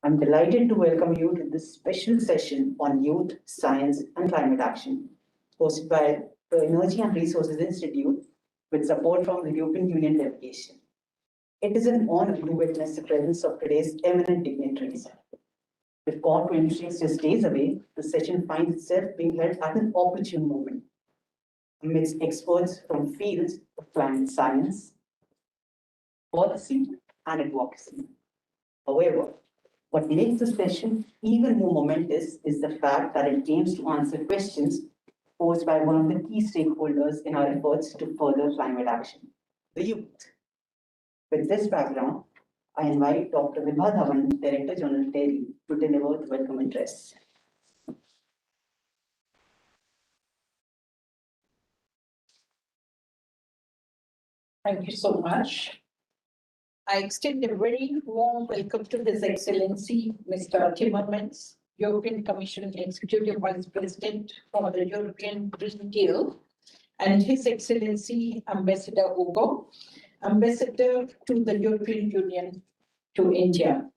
I'm delighted to welcome you to this special session on youth, science, and climate action, hosted by the Energy and Resources Institute with support from the European Union Delegation. It is an honor to witness the presence of today's eminent dignitaries. With COP26 just days away, the session finds itself being held at an opportune moment amidst experts from fields of climate science, policy, and advocacy. However, what makes the session even more momentous is the fact that it aims to answer questions posed by one of the key stakeholders in our efforts to further climate action, the youth. With this background, I invite Dr. Vibha Dhawan, Director General TERI, to deliver the welcome address. Thank you so much. I extend a very warm welcome to His Excellency, Mr. Timmermans, European Commission Executive Vice President for the European Green Deal, and His Excellency Ambassador Ugo, Ambassador to the European Union to India.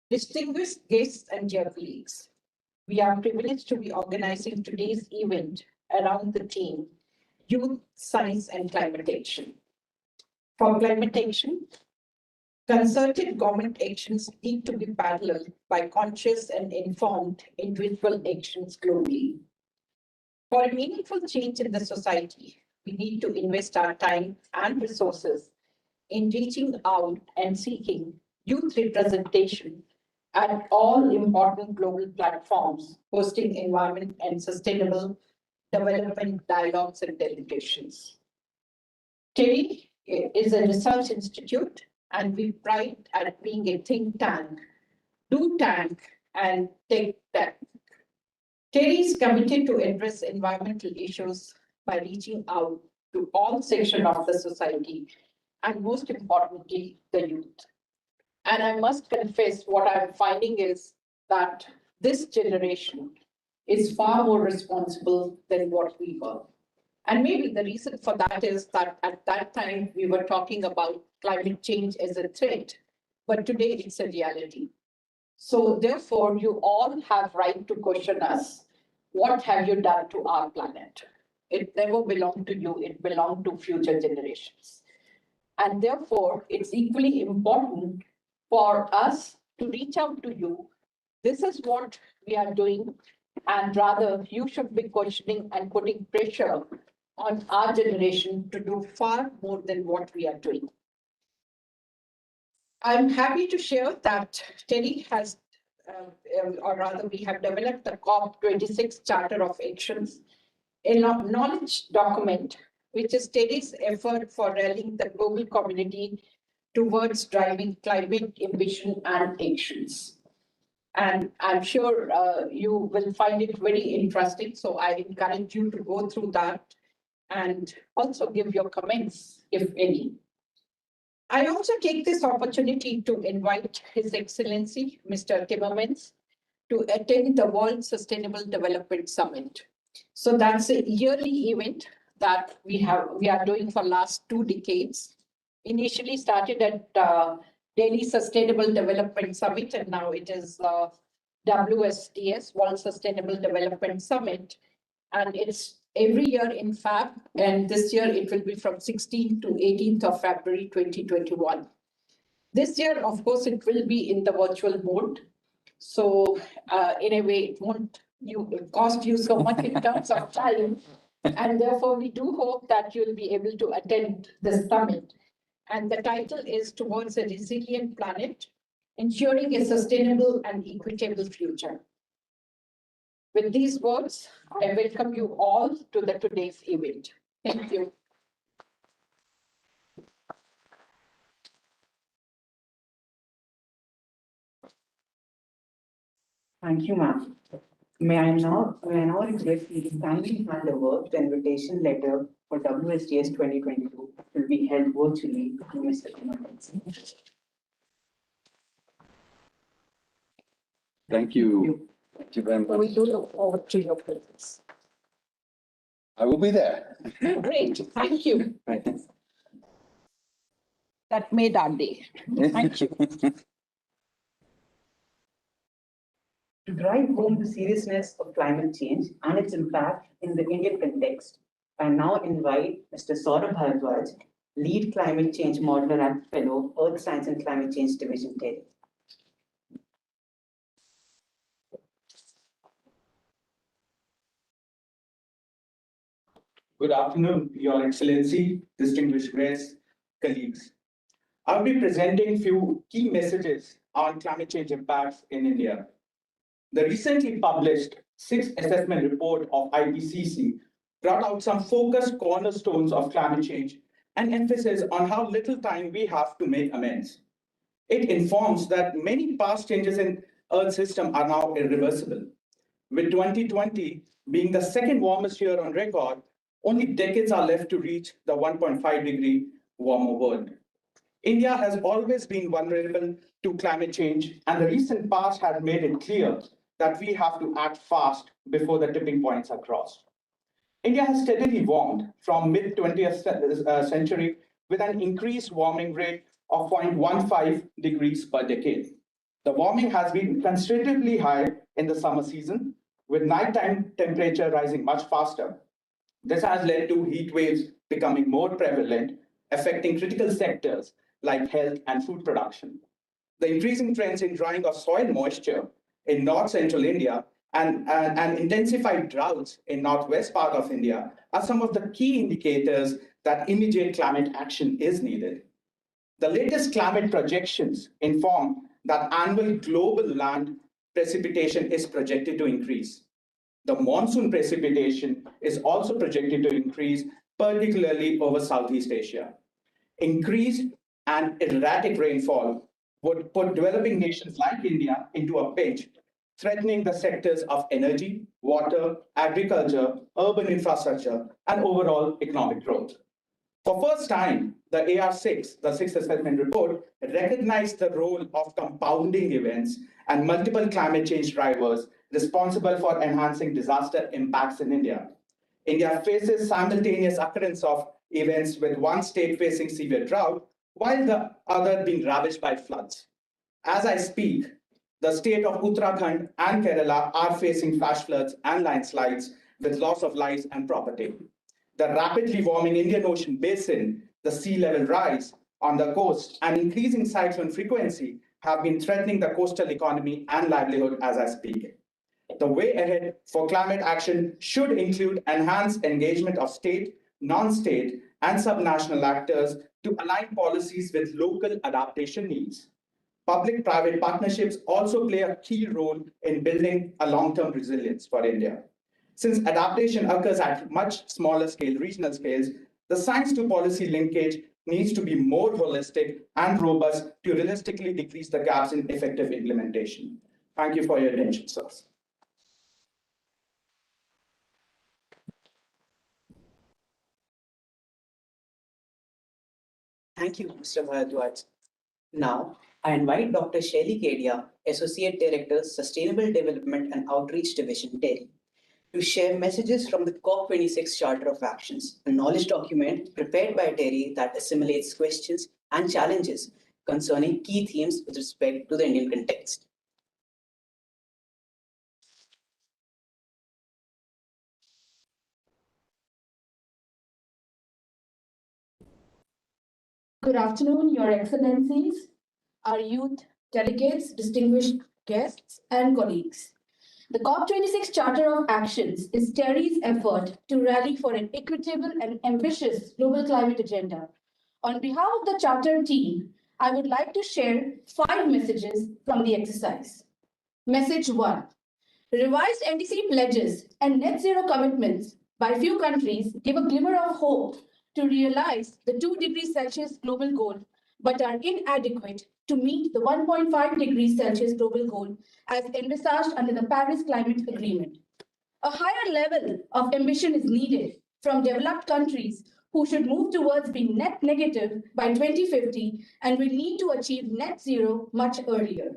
Distinguished guests and dear colleagues, we are privileged to be organizing today's event around the theme Youth, Science, and Climate Action. For climate action, concerted government actions need to be paralleled by conscious and informed individual actions globally. For a meaningful change in the society, we need to invest our time and resources in reaching out and seeking youth representation at all important global platforms hosting environment and sustainable development dialogues and delegations. TERI is a research institute, and we pride at being a think tank, do tank, and take tank. TERI is committed to address environmental issues by reaching out to all sections of the society, and most importantly, the youth. And I must confess, what I'm finding is that this generation is far more responsible than what we were. And maybe the reason for that is that at that time, we were talking about climate change as a threat, but today it's a reality. So therefore, you all have right to question us. What have you done to our planet? It never belonged to you, it belonged to future generations. And therefore, it's equally important for us to reach out to you. This is what we are doing, and rather you should be questioning and putting pressure on our generation to do far more than what we are doing. I'm happy to share that TERI has, or rather we have developed the COP26 Charter of Actions, a knowledge document, which is TERI's effort for rallying the global community towards driving climate ambition and actions. And I'm sure you will find it very interesting, so I encourage you to go through that and also give your comments, if any. I also take this opportunity to invite His Excellency, Mr. Timmermans, to attend the World Sustainable Development Summit. So that's a yearly event that we are doing for last 2 decades. Initially started at Delhi Sustainable Development Summit, and now it is WSDS, World Sustainable Development Summit. And it's every year in Feb, and this year it will be from 16th to 18th of February 2021. This year, of course, it will be in the virtual mode. So in a way, it won't cost you so much in terms of time. And therefore, we do hope that you'll be able to attend this summit. And the title is Towards a Resilient Planet, Ensuring a Sustainable and Equitable Future. With these words, I welcome you all to today's event. Thank you. Thank you, ma'am. May I now request you to kindly hand over the invitation letter for WSDS 2022 will be held virtually to Mr. Timmermans. Thank you. Thank you very much. We do look forward to your presence. I will be there. Great, thank you. That made our day. Thank you. To drive home the seriousness of climate change and its impact in the Indian context, I now invite Mr. Saurabh Bharadwaj, Lead Climate Change Modeler and Fellow, Earth Science and Climate Change Division, TERI. Good afternoon, Your Excellency, distinguished guests, colleagues. I'll be presenting few key messages on climate change impacts in India. The recently published sixth assessment report of IPCC brought out some focused cornerstones of climate change and emphasis on how little time we have to make amends. It informs that many past changes in Earth's system are now irreversible. With 2020 being the second warmest year on record, only decades are left to reach the 1.5-degree warmer world. India has always been vulnerable to climate change, and the recent past has made it clear that we have to act fast before the tipping points are crossed. India has steadily warmed from mid-20th century with an increased warming rate of 0.15 degrees per decade. The warming has been considerably high in the summer season, with nighttime temperature rising much faster. This has led to heat waves becoming more prevalent, affecting critical sectors like health and food production. The increasing trends in drying of soil moisture in north-central India and intensified droughts in northwest part of India are some of the key indicators that immediate climate action is needed. The latest climate projections inform that annual global land precipitation is projected to increase. The monsoon precipitation is also projected to increase, particularly over Southeast Asia. Increased and erratic rainfall would put developing nations like India into a pinch, threatening the sectors of energy, water, agriculture, urban infrastructure, and overall economic growth. For first time, the AR6, the Sixth Assessment Report, recognized the role of compounding events and multiple climate change drivers responsible for enhancing disaster impacts in India. India faces simultaneous occurrence of events with one state facing severe drought, while the other being ravaged by floods. As I speak, the state of Uttarakhand and Kerala are facing flash floods and landslides with loss of lives and property. The rapidly warming Indian Ocean basin, the sea level rise on the coast, and increasing cyclone frequency have been threatening the coastal economy and livelihood as I speak. The way ahead for climate action should include enhanced engagement of state, non-state, and subnational actors to align policies with local adaptation needs. Public-private partnerships also play a key role in building a long-term resilience for India. Since adaptation occurs at much smaller scale, regional scales, the science to policy linkage needs to be more holistic and robust to realistically decrease the gaps in effective implementation. Thank you for your attention, sirs. Thank you, Mr. Bharadwaj. Now, I invite Dr. Shaili Kedia, Associate Director, Sustainable Development and Outreach Division, TERI, to share messages from the COP26 Charter of Actions, a knowledge document prepared by TERI that assimilates questions and challenges concerning key themes with respect to the Indian context. Good afternoon, Your Excellencies, our youth delegates, distinguished guests, and colleagues. The COP26 Charter of Actions is TERI's effort to rally for an equitable and ambitious global climate agenda. On behalf of the Charter team, I would like to share 5 messages from the exercise. Message 1. Revised NDC pledges and net zero commitments by few countries give a glimmer of hope to realize the 2 degrees Celsius global goal, but are inadequate to meet the 1.5 degrees Celsius global goal as envisaged under the Paris Climate Agreement. A higher level of ambition is needed from developed countries who should move towards being net negative by 2050 and will need to achieve net zero much earlier.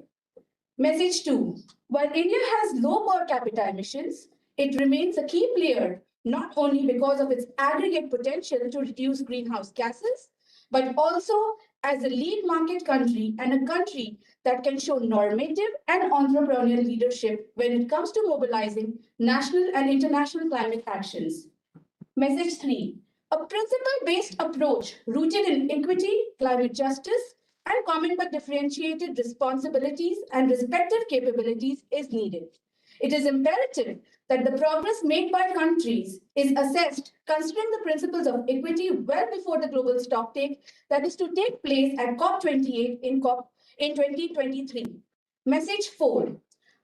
Message 2. While India has low per capita emissions, it remains a key player not only because of its aggregate potential to reduce greenhouse gases, but also as a lead market country and a country that can show normative and entrepreneurial leadership when it comes to mobilizing national and international climate actions. Message 3. A principle-based approach rooted in equity, climate justice, and common but differentiated responsibilities and respective capabilities is needed. It is imperative that the progress made by countries is assessed considering the principles of equity well before the global stocktake that is to take place at COP28 in 2023. Message 4.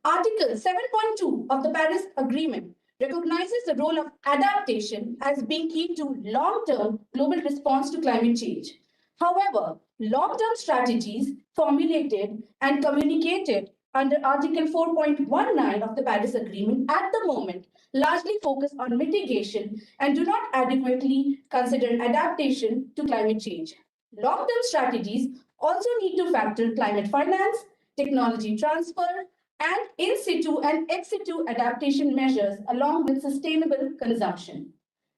Article 7.2 of the Paris Agreement recognizes the role of adaptation as being key to long-term global response to climate change. However, long-term strategies formulated and communicated under Article 4.19 of the Paris Agreement at the moment largely focus on mitigation and do not adequately consider adaptation to climate change. Long-term strategies also need to factor climate finance, technology transfer, and in situ and ex situ adaptation measures along with sustainable consumption.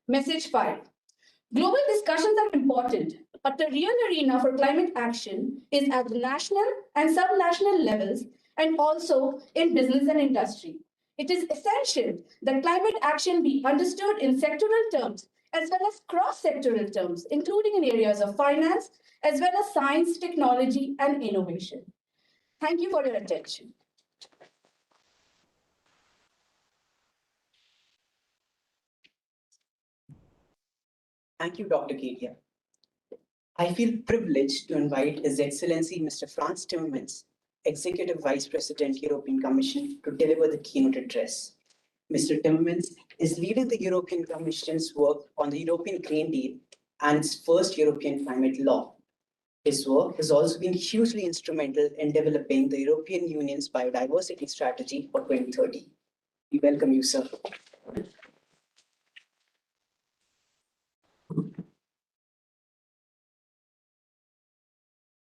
Message 5. Global discussions are important, but the real arena for climate action is at the national and subnational levels and also in business and industry. It is essential that climate action be understood in sectoral terms as well as cross-sectoral terms, including in areas of finance, as well as science, technology, and innovation. Thank you for your attention. Thank you, Dr. Kedia. I feel privileged to invite His Excellency Mr. Frans Timmermans, Executive Vice President, European Commission, to deliver the keynote address. Mr. Timmermans is leading the European Commission's work on the European Green Deal and its first European climate law. His work has also been hugely instrumental in developing the European Union's biodiversity strategy for 2030. We welcome you, sir.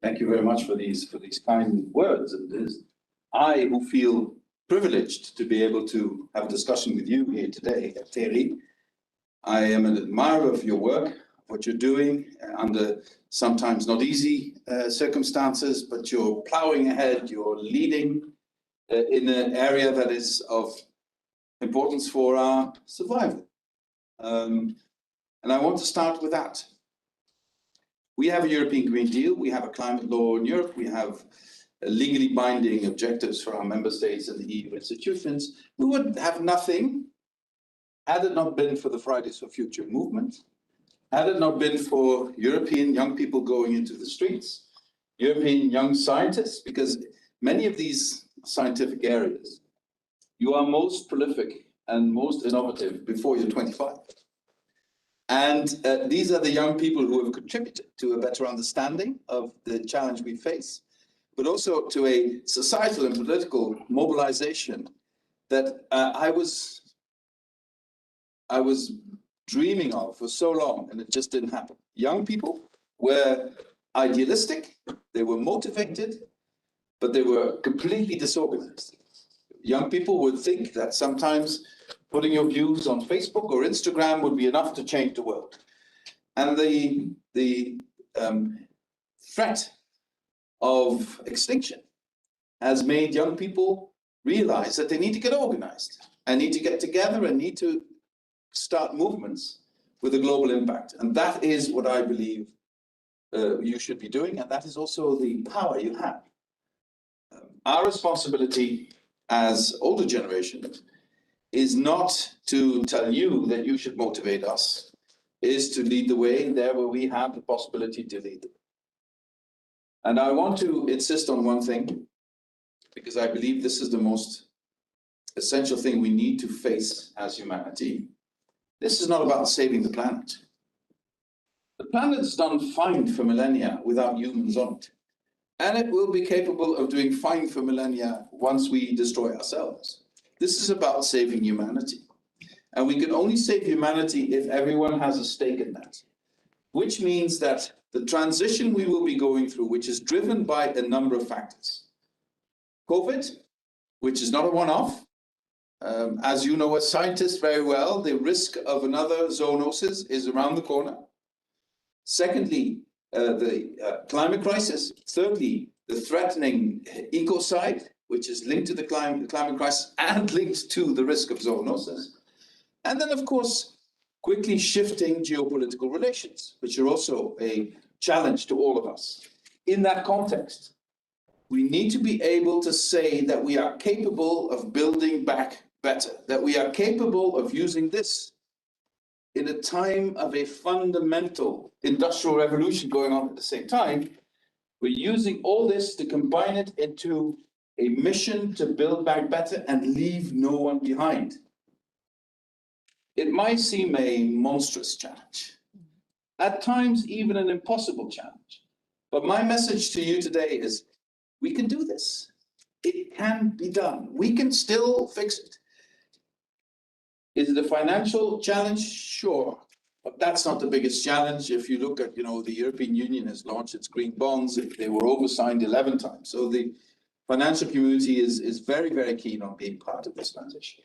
Thank you very much for these kind words. And it is I who feel privileged to be able to have a discussion with you here today at TERI. I am an admirer of your work, what you're doing under sometimes not easy circumstances, but you're plowing ahead, you're leading in an area that is of importance for our survival. And I want to start with that. We have a European Green Deal, we have a climate law in Europe, we have legally binding objectives for our member states and the EU institutions. We would have nothing had it not been for the Fridays for Future movement, had it not been for European young people going into the streets, European young scientists, because many of these scientific areas, you are most prolific and most innovative before you're 25. And these are the young people who have contributed to a better understanding of the challenge we face, but also to a societal and political mobilization that I was dreaming of for so long, and it just didn't happen. Young people were idealistic, they were motivated, but they were completely disorganized. Young people would think that sometimes putting your views on Facebook or Instagram would be enough to change the world. And the threat of extinction has made young people realize that they need to get organized and need to get together and need to start movements with a global impact. And that is what I believe you should be doing. And that is also the power you have. Our responsibility as older generations is not to tell you that you should motivate us, is to lead the way there where we have the possibility to lead them. And I want to insist on one thing, because I believe this is the most essential thing we need to face as humanity. This is not about saving the planet. The planet's done fine for millennia without humans on it. And it will be capable of doing fine for millennia once we destroy ourselves. This is about saving humanity. And we can only save humanity if everyone has a stake in that, which means that the transition we will be going through, which is driven by a number of factors. COVID, which is not a one-off. As you know as scientists very well, the risk of another zoonosis is around the corner. Secondly, climate crisis. Thirdly, the threatening ecocide, which is linked to the climate crisis and linked to the risk of zoonosis. And then, of course, quickly shifting geopolitical relations, which are also a challenge to all of us. In that context, we need to be able to say that we are capable of building back better, that we are capable of using this in a time of a fundamental industrial revolution going on at the same time. We're using all this to combine it into a mission to build back better and leave no one behind. It might seem a monstrous challenge, at times even an impossible challenge. But my message to you today is, we can do this. It can be done. We can still fix it. Is it a financial challenge? Sure. But that's not the biggest challenge. If you look at, the European Union has launched its green bonds. They were oversigned 11 times. So the financial community is very, very keen on being part of this transition.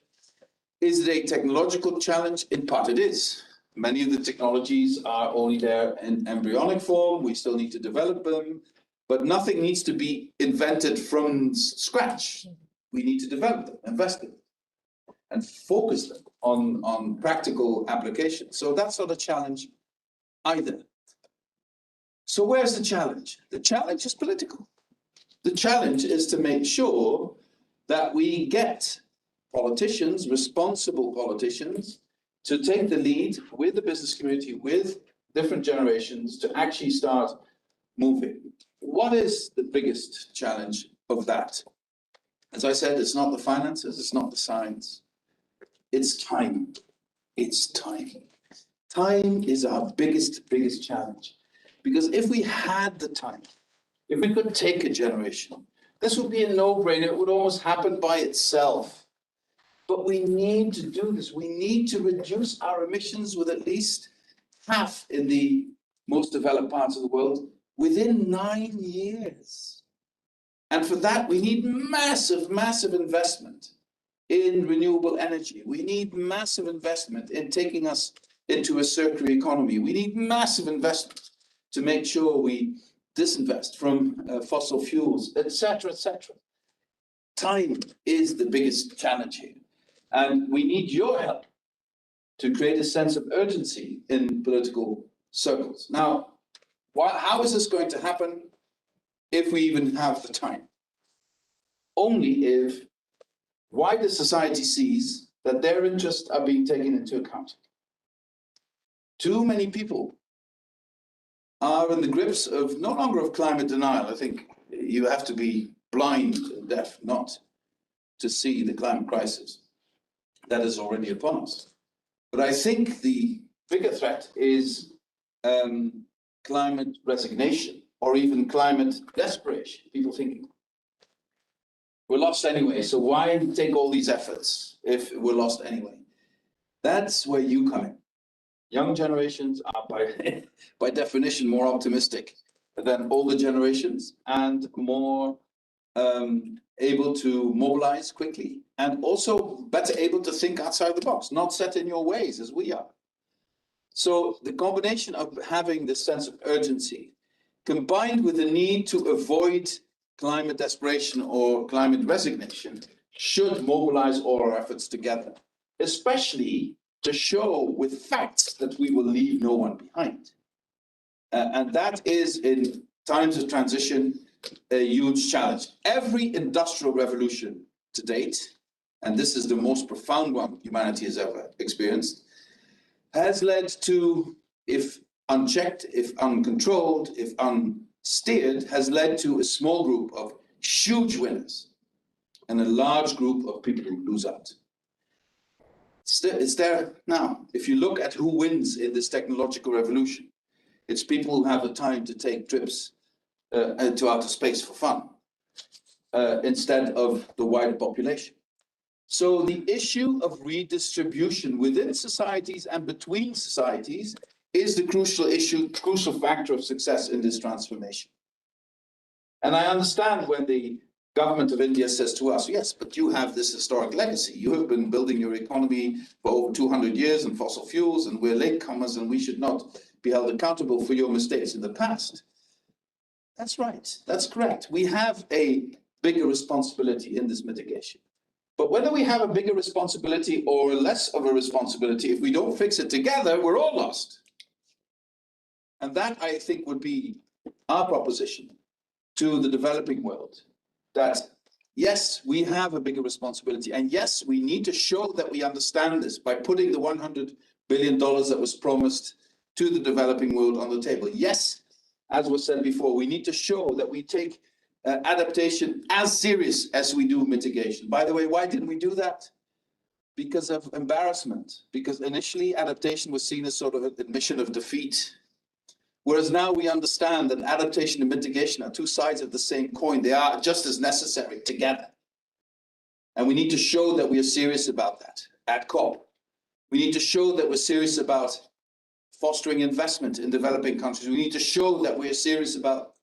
Is it a technological challenge? In part it is. Many of the technologies are only there in embryonic form. We still need to develop them, but nothing needs to be invented from scratch. We need to develop them, invest in them, and focus them on practical applications. So that's not a challenge either. So where's the challenge? The challenge is political. The challenge is to make sure that we get politicians, responsible politicians, to take the lead with the business community, with different generations, to actually start moving. What is the biggest challenge of that? As I said, it's not the finances, it's not the science. It's time. It's time. Time is our biggest challenge. Because if we had the time, if we could take a generation, this would be a no-brainer. It would almost happen by itself. But we need to do this. We need to reduce our emissions with at least half in the most developed parts of the world within 9 years. And for that, we need massive, massive investment in renewable energy. We need massive investment in taking us into a circular economy. We need massive investment to make sure we disinvest from fossil fuels, etc., etc. Time is the biggest challenge here. And we need your help to create a sense of urgency in political circles. Now, how is this going to happen if we even have the time? Only if wider society sees that their interests are being taken into account. Too many people are in the grips of no longer of climate denial. I think you have to be blind and deaf not to see the climate crisis that is already upon us. But I think the bigger threat is climate resignation or even climate desperation. People thinking, we're lost anyway, so why take all these efforts if we're lost anyway? That's where you come in. Young generations are by definition more optimistic than older generations and more able to mobilize quickly and also better able to think outside the box, not set in your ways as we are. So the combination of having this sense of urgency combined with the need to avoid climate desperation or climate resignation should mobilize all our efforts together, especially to show with facts that we will leave no one behind. And that is, in times of transition, a huge challenge. Every industrial revolution to date, and this is the most profound one humanity has ever experienced, has led to, if unchecked, if uncontrolled, if unsteered, has led to a small group of huge winners and a large group of people who lose out. It's there now. If you look at who wins in this technological revolution, it's people who have the time to take trips to outer space for fun, instead of the wider population. So the issue of redistribution within societies and between societies is the crucial factor of success in this transformation. And I understand when the government of India says to us, yes, but you have this historic legacy. You have been building your economy for over 200 years on fossil fuels, and we're latecomers, and we should not be held accountable for your mistakes in the past. That's right. That's correct. We have a bigger responsibility in this mitigation. But whether we have a bigger responsibility or less of a responsibility, if we don't fix it together, we're all lost. And that, I think, would be our proposition to the developing world, that yes, we have a bigger responsibility. And yes, we need to show that we understand this by putting the $100 billion that was promised to the developing world on the table. Yes, as was said before, we need to show that we take adaptation as serious as we do mitigation. By the way, why didn't we do that? Because of embarrassment. Because initially adaptation was seen as sort of an admission of defeat. Whereas now we understand that adaptation and mitigation are two sides of the same coin. They are just as necessary together. And we need to show that we are serious about that at COP. We need to show that we're serious about fostering investment in developing countries. We need to show that we're serious about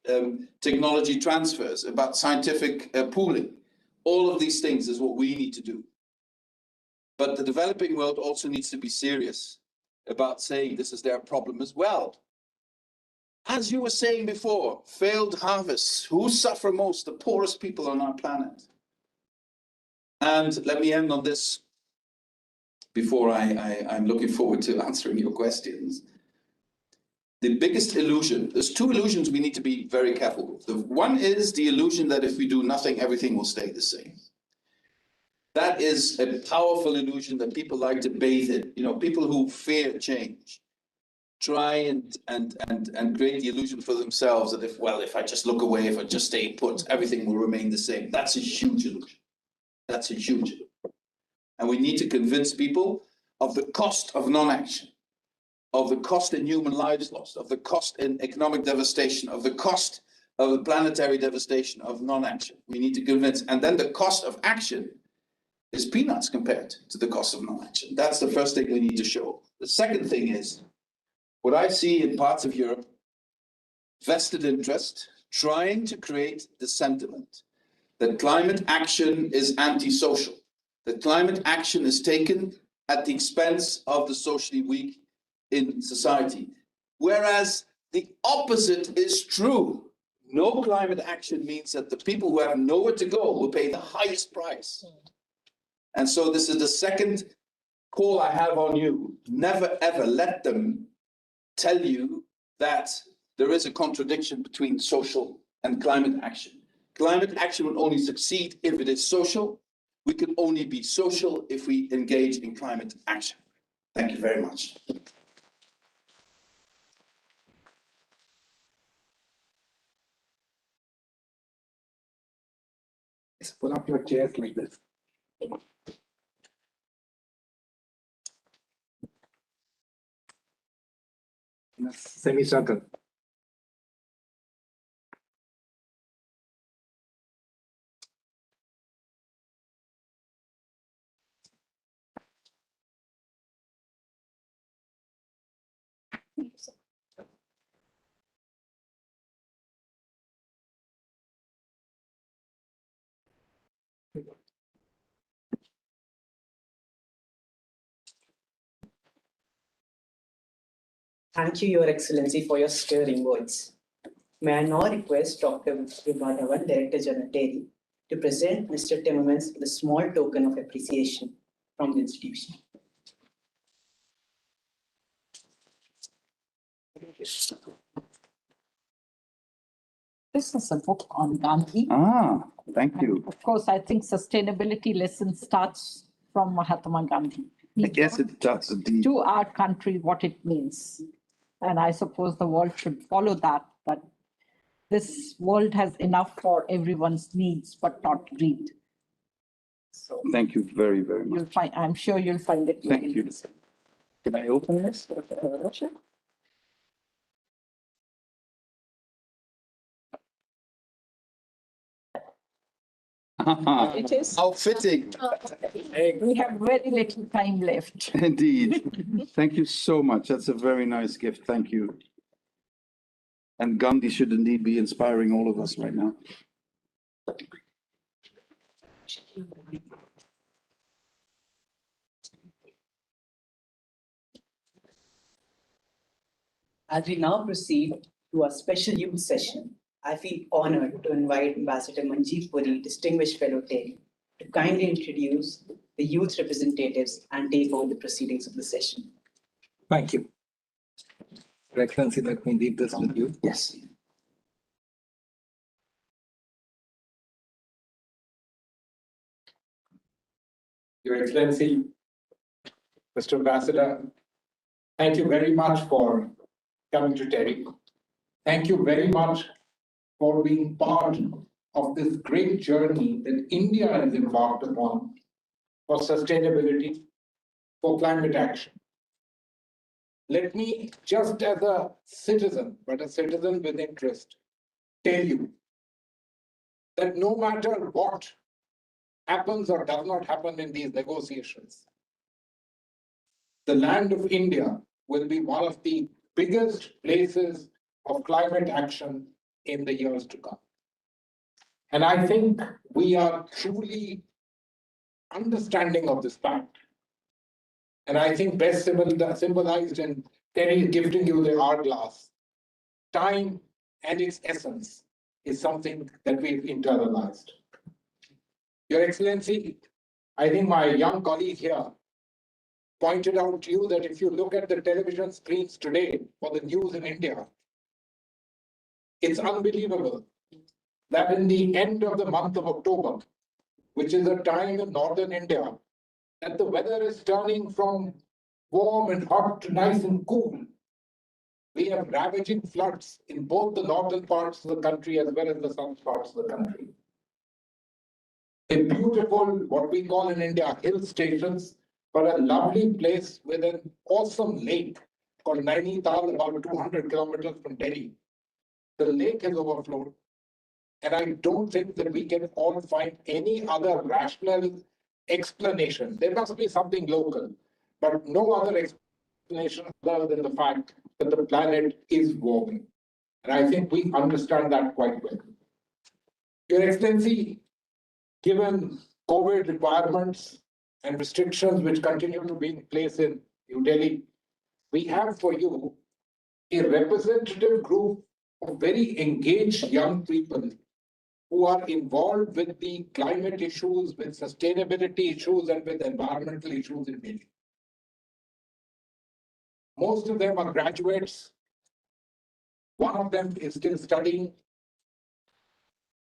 technology transfers, about scientific pooling. All of these things is what we need to do. But the developing world also needs to be serious about saying this is their problem as well. As you were saying before, failed harvests. Who suffer most? The poorest people on our planet. And let me end on this before I'm looking forward to answering your questions. The biggest illusion, there's two illusions we need to be very careful with. The one is the illusion that if we do nothing, everything will stay the same. That is a powerful illusion that people like to bathe in. You know, people who fear change try and create the illusion for themselves that if I just look away, if I just stay put, everything will remain the same. That's a huge illusion. That's a huge illusion. And we need to convince people of the cost of non-action, of the cost in human lives lost, of the cost in economic devastation, of the cost of the planetary devastation of non-action. We need to convince, and then the cost of action is peanuts compared to the cost of non-action. That's the first thing we need to show. The second thing is, what I see in parts of Europe, vested interest, trying to create the sentiment that climate action is antisocial, that climate action is taken at the expense of the socially weak in society. Whereas the opposite is true. No climate action means that the people who have nowhere to go will pay the highest price. And so this is the second call I have on you. Never ever let them tell you that there is a contradiction between social and climate action. Climate action will only succeed if it is social. We can only be social if we engage in climate action. Thank you very much. Just pull up your chairs like this. In a semicircle. Thank you, Your Excellency, for your stirring words. May I now request Dr. Vibhadavan, Director General TERI, to present Mr. Timmermans with a small token of appreciation from the institution. This is a book on Gandhi. Thank you. Of course, I think sustainability lesson starts from Mahatma Gandhi. I guess it does indeed. To our country what it means. And I suppose the world should follow that, but this world has enough for everyone's needs, but not greed. So Thank you very, very much. you'll find, I'm sure you'll find it. Thank you. Can I open this? It is. How fitting. We have very little time left. Indeed. Thank you so much. That's a very nice gift. Thank you. And Gandhi should indeed be inspiring all of us right now. As we now proceed to our special youth session, I feel honored to invite Ambassador Manjeet Puri, Distinguished Fellow TERI, to kindly introduce the youth representatives and take over the proceedings of the session. Thank you. Your Excellency, let me leave this with you. Yes. Your Excellency, Mr. Ambassador, thank you very much for coming to TERI. Thank you very much for being part of this great journey that India has embarked upon for sustainability, for climate action. Let me, just as a citizen, but a citizen with interest, tell you that no matter what happens or does not happen in these negotiations, the land of India will be one of the biggest places of climate action in the years to come. And I think we are truly understanding of this fact. And I think best symbolized in TERI gifting you the hourglass. Time and its essence is something that we've internalized. Your Excellency, I think my young colleague here pointed out to you that if you look at the television screens today for the news in India, it's unbelievable that in the end of the month of October, which is a time in northern India, that the weather is turning from warm and hot to nice and cool. We have ravaging floods in both the northern parts of the country as well as the southern parts of the country. A beautiful, what we call in India, hill stations, but a lovely place with an awesome lake called Nainital, about 200 kilometers from Delhi. The lake has overflowed, and I don't think that we can all find any other rational explanation. There must be something local, but no other explanation other than the fact that the planet is warming. And I think we understand that quite well. Your Excellency, given COVID requirements and restrictions which continue to be in place in New Delhi, we have for you a representative group of very engaged young people who are involved with the climate issues, with sustainability issues, and with environmental issues in Delhi. Most of them are graduates. One of them is still studying.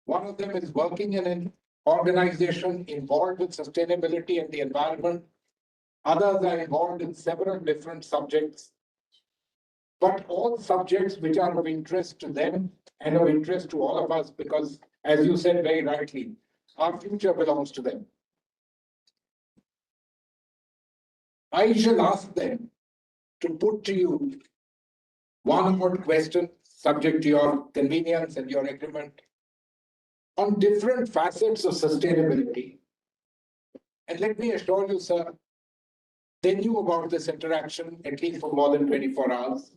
One of them is working in an organization involved with sustainability and the environment. Others are involved in several different subjects, but all subjects which are of interest to them and of interest to all of us, because, as you said very rightly, our future belongs to them. I shall ask them to put to you one more question, subject to your convenience and your agreement, on different facets of sustainability. And let me assure you, sir, they knew about this interaction at least for more than 24 hours.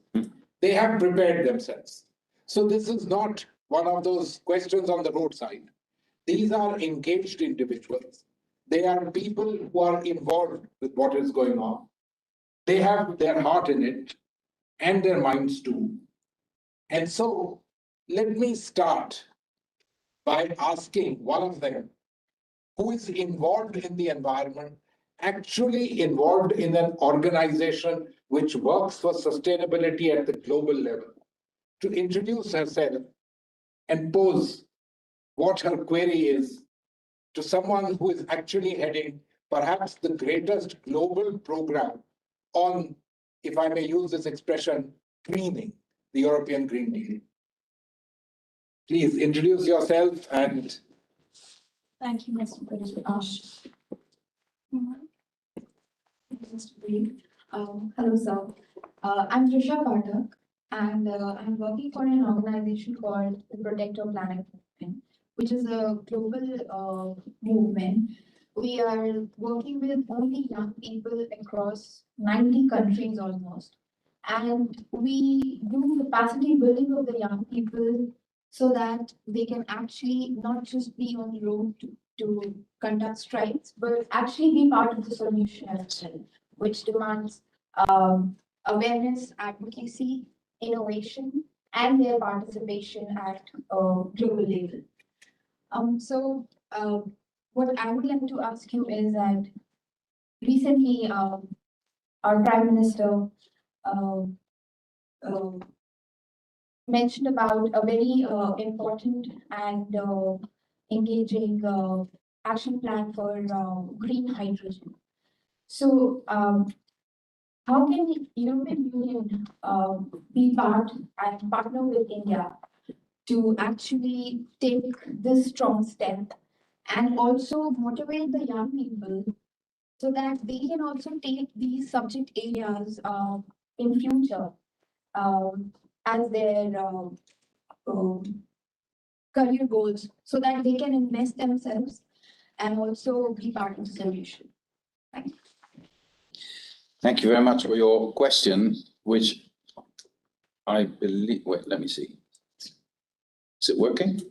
They have prepared themselves. So this is not one of those questions on the roadside. These are engaged individuals. They are people who are involved with what is going on. They have their heart in it and their minds too. And so let me start by asking one of them who is involved in the environment, actually involved in an organization which works for sustainability at the global level, to introduce herself and pose what her query is to someone who is actually heading perhaps the greatest global program on, if I may use this expression, greening, the European Green Deal. Please introduce yourself and... Thank you, Mr. Prakash. Hello, sir. I'm Trisha Pathak, and I'm working for an organization called the Protector Planet Movement, which is a global movement. We are working with only young people across 90 countries almost. And we do capacity building of the young people so that they can actually not just be on the road to conduct strikes, but actually be part of the solution as well, which demands awareness, advocacy, innovation, and their participation at a global level. What I would like to ask you is that recently our Prime Minister uh, uh, mentioned about a very important and engaging action plan for green hydrogen. So, how can the European Union be part and partner with India to actually take this strong step and also motivate the young people so that they can also take these subject areas in future as their career goals so that they can invest themselves and also be part of the solution. Thank you. Thank you very much for your question, which I believe, wait, let me see. Is it working?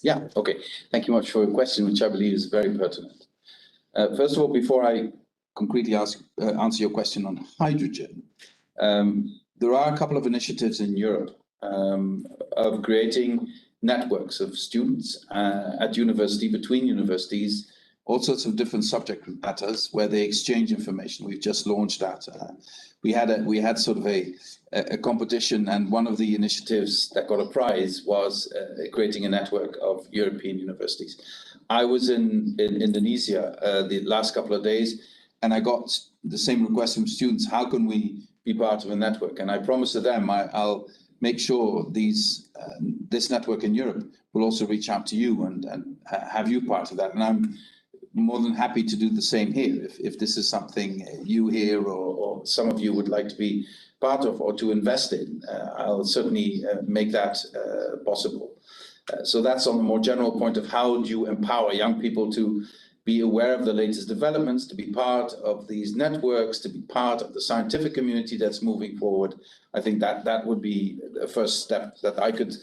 Yeah, okay. Thank you much for your question, which I believe is very pertinent. First of all, before I concretely answer your question on hydrogen, there are a couple of initiatives in Europe of creating networks of students at university, between universities, all sorts of different subject matters where they exchange information. We've just launched that. We had sort of a competition, and one of the initiatives that got a prize was creating a network of European universities. I was in Indonesia the last couple of days, and I got the same request from students: how can we be part of a network? And I promised to them I'll make sure this network in Europe will also reach out to you and have you part of that. And I'm more than happy to do the same here. If this is something you here or some of you would like to be part of or to invest in, I'll certainly make that possible. So that's on the more general point of how do you empower young people to be aware of the latest developments, to be part of these networks, to be part of the scientific community that's moving forward. I think that would be the first step that I could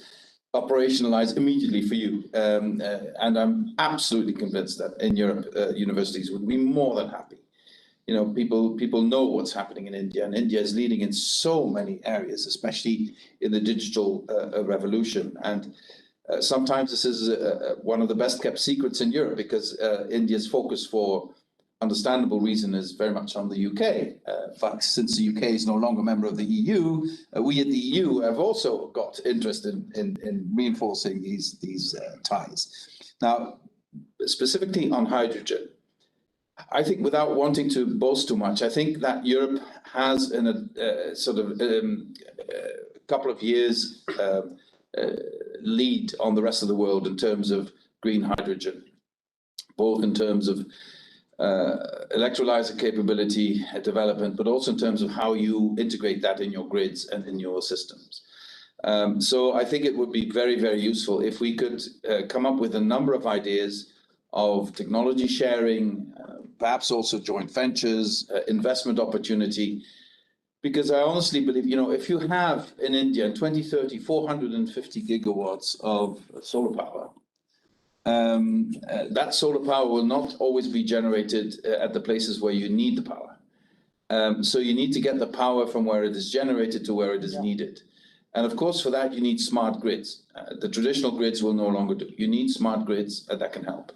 operationalize immediately for you. And I'm absolutely convinced that in Europe, universities would be more than happy. You know, people know what's happening in India, and India is leading in so many areas, especially in the digital revolution. And sometimes this is one of the best kept secrets in Europe, because India's focus, for understandable reason, is very much on the UK. But since the UK is no longer a member of the EU, we at the EU have also got interest in reinforcing these ties. Now, specifically on hydrogen, I think, without wanting to boast too much, I think that Europe has in a sort of couple of years lead on the rest of the world in terms of green hydrogen, both in terms of electrolyzer capability development, but also in terms of how you integrate that in your grids and in your systems. So I think it would be very, very useful if we could come up with a number of ideas of technology sharing, perhaps also joint ventures, investment opportunity. Because I honestly believe, you know, if you have in India in 2030, 450 gigawatts of solar power, that solar power will not always be generated at the places where you need the power. So you need to get the power from where it is generated to where it is needed. And of course, for that, you need smart grids. The traditional grids will no longer do. You need smart grids that can help.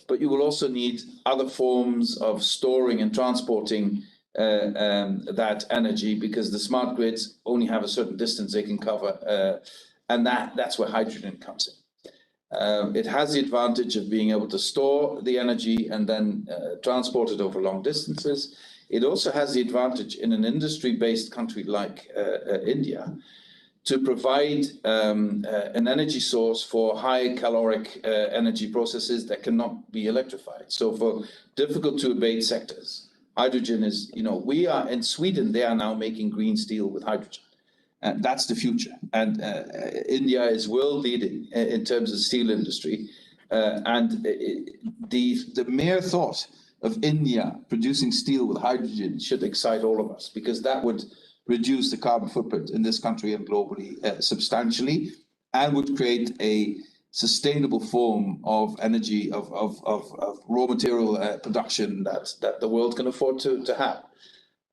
But you will also need other forms of storing and transporting that energy, because the smart grids only have a certain distance they can cover, and that's where hydrogen comes in. It has the advantage of being able to store the energy and then transport it over long distances. It also has the advantage in an industry-based country like India to provide an energy source for high caloric energy processes that cannot be electrified. So for difficult to abate sectors, hydrogen is, you know, we are in Sweden, they are now making green steel with hydrogen. And that's the future. And India is world leading in terms of steel industry. And the mere thought of India producing steel with hydrogen should excite all of us, because that would reduce the carbon footprint in this country and globally substantially, and would create a sustainable form of energy, of raw material production that the world can afford to have.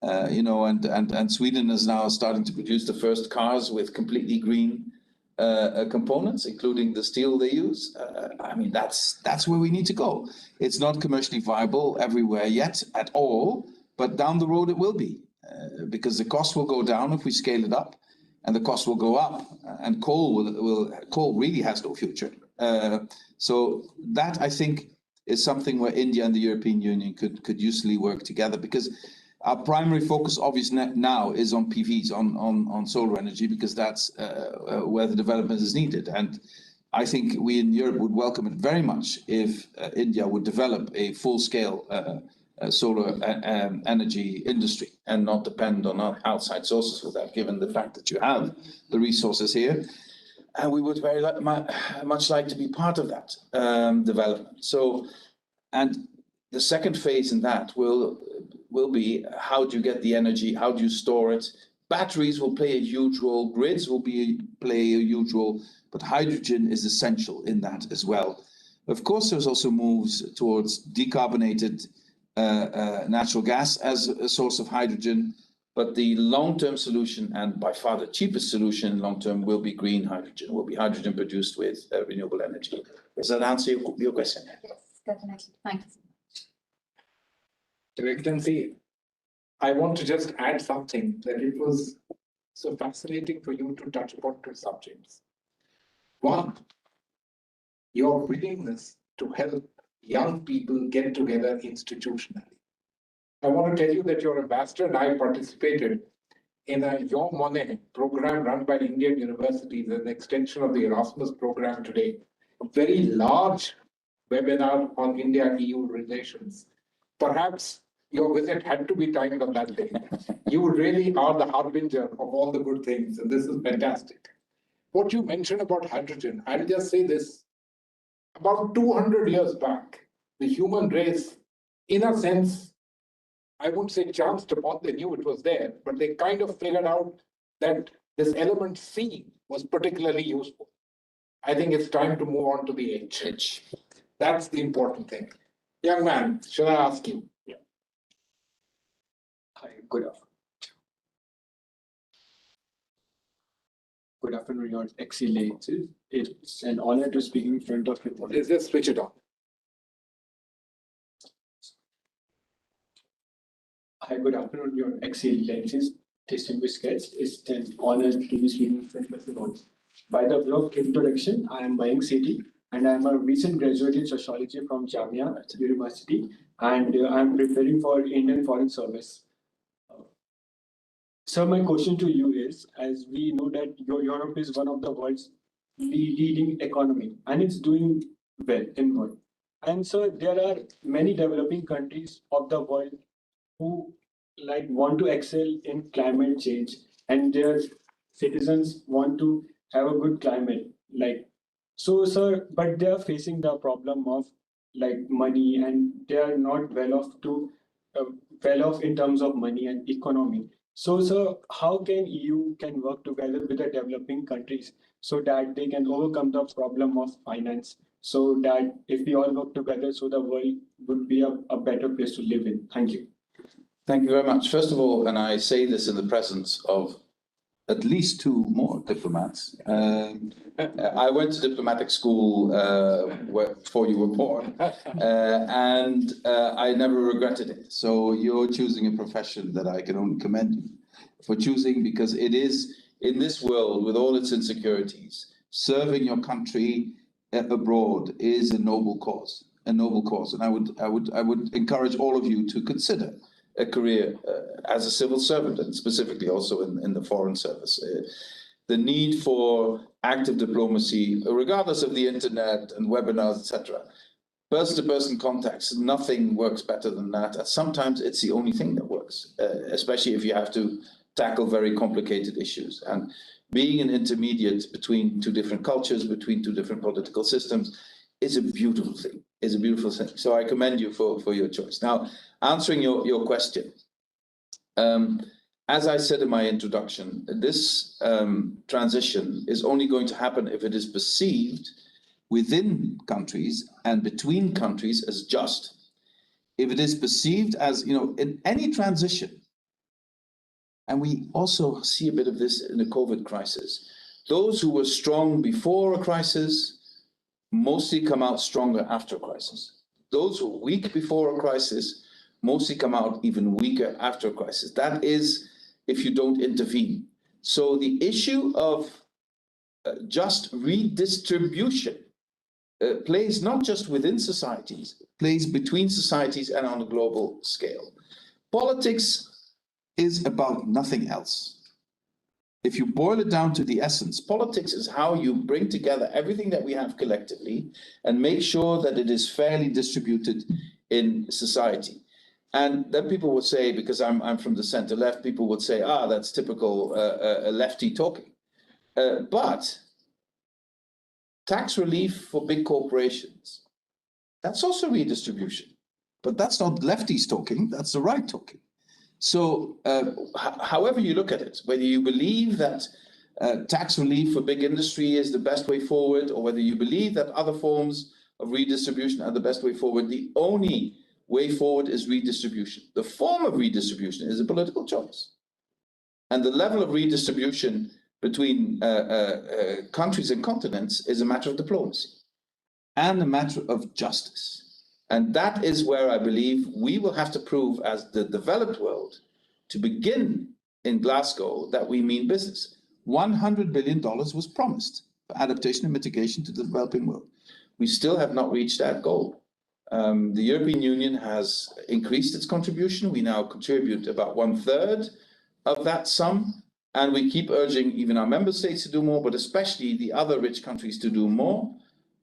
You know, and Sweden is now starting to produce the first cars with completely green components, including the steel they use. I mean, that's where we need to go. It's not commercially viable everywhere yet at all, but down the road it will be, because the cost will go down if we scale it up, and the cost will go up, and coal really has no future. So that, I think, is something where India and the European Union could usefully work together, because our primary focus, obviously, now is on PVs, on solar energy, because that's where the development is needed. And I think we in Europe would welcome it very much if India would develop a full-scale solar energy industry and not depend on outside sources for that, given the fact that you have the resources here. And we would very much like to be part of that development. So, and the second phase in that will be, how do you get the energy? How do you store it? Batteries will play a huge role. Grids will play a huge role, but hydrogen is essential in that as well. Of course, there's also moves towards decarbonated natural gas as a source of hydrogen, but the long-term solution, and by far the cheapest solution long-term, will be green hydrogen, will be hydrogen produced with renewable energy. Does that answer your question? Yes, definitely. Thanks. Your Excellency, I want to just add something, that it was so fascinating for you to touch upon two subjects. One, your willingness to help young people get together institutionally. I want to tell you that your ambassador and I participated in a Your Money program run by Indian universities, an extension of the Erasmus program today, a very large webinar on India-EU relations. Perhaps your visit had to be timed on that day. You really are the harbinger of all the good things, and this is fantastic. What you mentioned about hydrogen, I'll just say this. About 200 years back, the human race, in a sense, I wouldn't say chanced upon, they knew it was there, but they kind of figured out that this element C was particularly useful. I think it's time to move on to the H. That's the important thing. Young man, should I ask you? Yeah. Hi, good afternoon. Good afternoon, Your Excellency. It's an honor to speak in front of you. Is this switch it on? Hi, good afternoon, Your Excellencies. Distinguished guests, it's an honor to be speaking in front of you. By the above introduction, I am Mayank Sethi, and I am a recent graduate in sociology from Jamia University, and I am preparing for Indian Foreign Service. So my question to you is, as we know that Europe is one of the world's leading economy, and it's doing well in world. And so there are many developing countries of the world who want to excel in climate change, and their citizens want to have a good climate. So, sir, but they are facing the problem of money, and they are not well off in terms of money and economy. So, sir, how can EU can work together with the developing countries so that they can overcome the problem of finance? So that if we all work together, so the world would be a better place to live in. Thank you. Thank you very much. First of all, and I say this in the presence of at least two more diplomats. I went to diplomatic school before you were born, and I never regretted it. So you're choosing a profession that I can only commend you for choosing, because it is, in this world with all its insecurities, serving your country abroad is a noble cause, And I would encourage all of you to consider a career as a civil servant, and specifically also in the foreign service. The need for active diplomacy, regardless of the internet and webinars, etc. Person-to-person contacts, nothing works better than that. And sometimes it's the only thing that works, especially if you have to tackle very complicated issues. And being an intermediate between two different cultures, between two different political systems, is a beautiful thing. Is a beautiful thing. So I commend you for your choice. Now, answering your question, as I said in my introduction, this transition is only going to happen if it is perceived within countries and between countries as just. If it is perceived as, in any transition, and we also see a bit of this in the COVID crisis. Those who were strong before a crisis mostly come out stronger after a crisis. Those who were weak before a crisis mostly come out even weaker after a crisis. That is, if you don't intervene. So the issue of just redistribution plays not just within societies, plays between societies and on a global scale. Politics is about nothing else. If you boil it down to the essence, politics is how you bring together everything that we have collectively and make sure that it is fairly distributed in society. And then people would say, because I'm from the center left, people would say, that's typical lefty talking. But tax relief for big corporations, that's also redistribution. But that's not lefties talking, that's the right talking. So however you look at it, whether you believe that tax relief for big industry is the best way forward, or whether you believe that other forms of redistribution are the best way forward, the only way forward is redistribution. The form of redistribution is a political choice. And the level of redistribution between countries and continents is a matter of diplomacy and a matter of justice. And that is where I believe we will have to prove as the developed world to begin in Glasgow that we mean business. $100 billion was promised for adaptation and mitigation to the developing world. We still have not reached that goal. The European Union has increased its contribution. We now contribute about 1/3 of that sum. And we keep urging even our member states to do more, but especially the other rich countries to do more.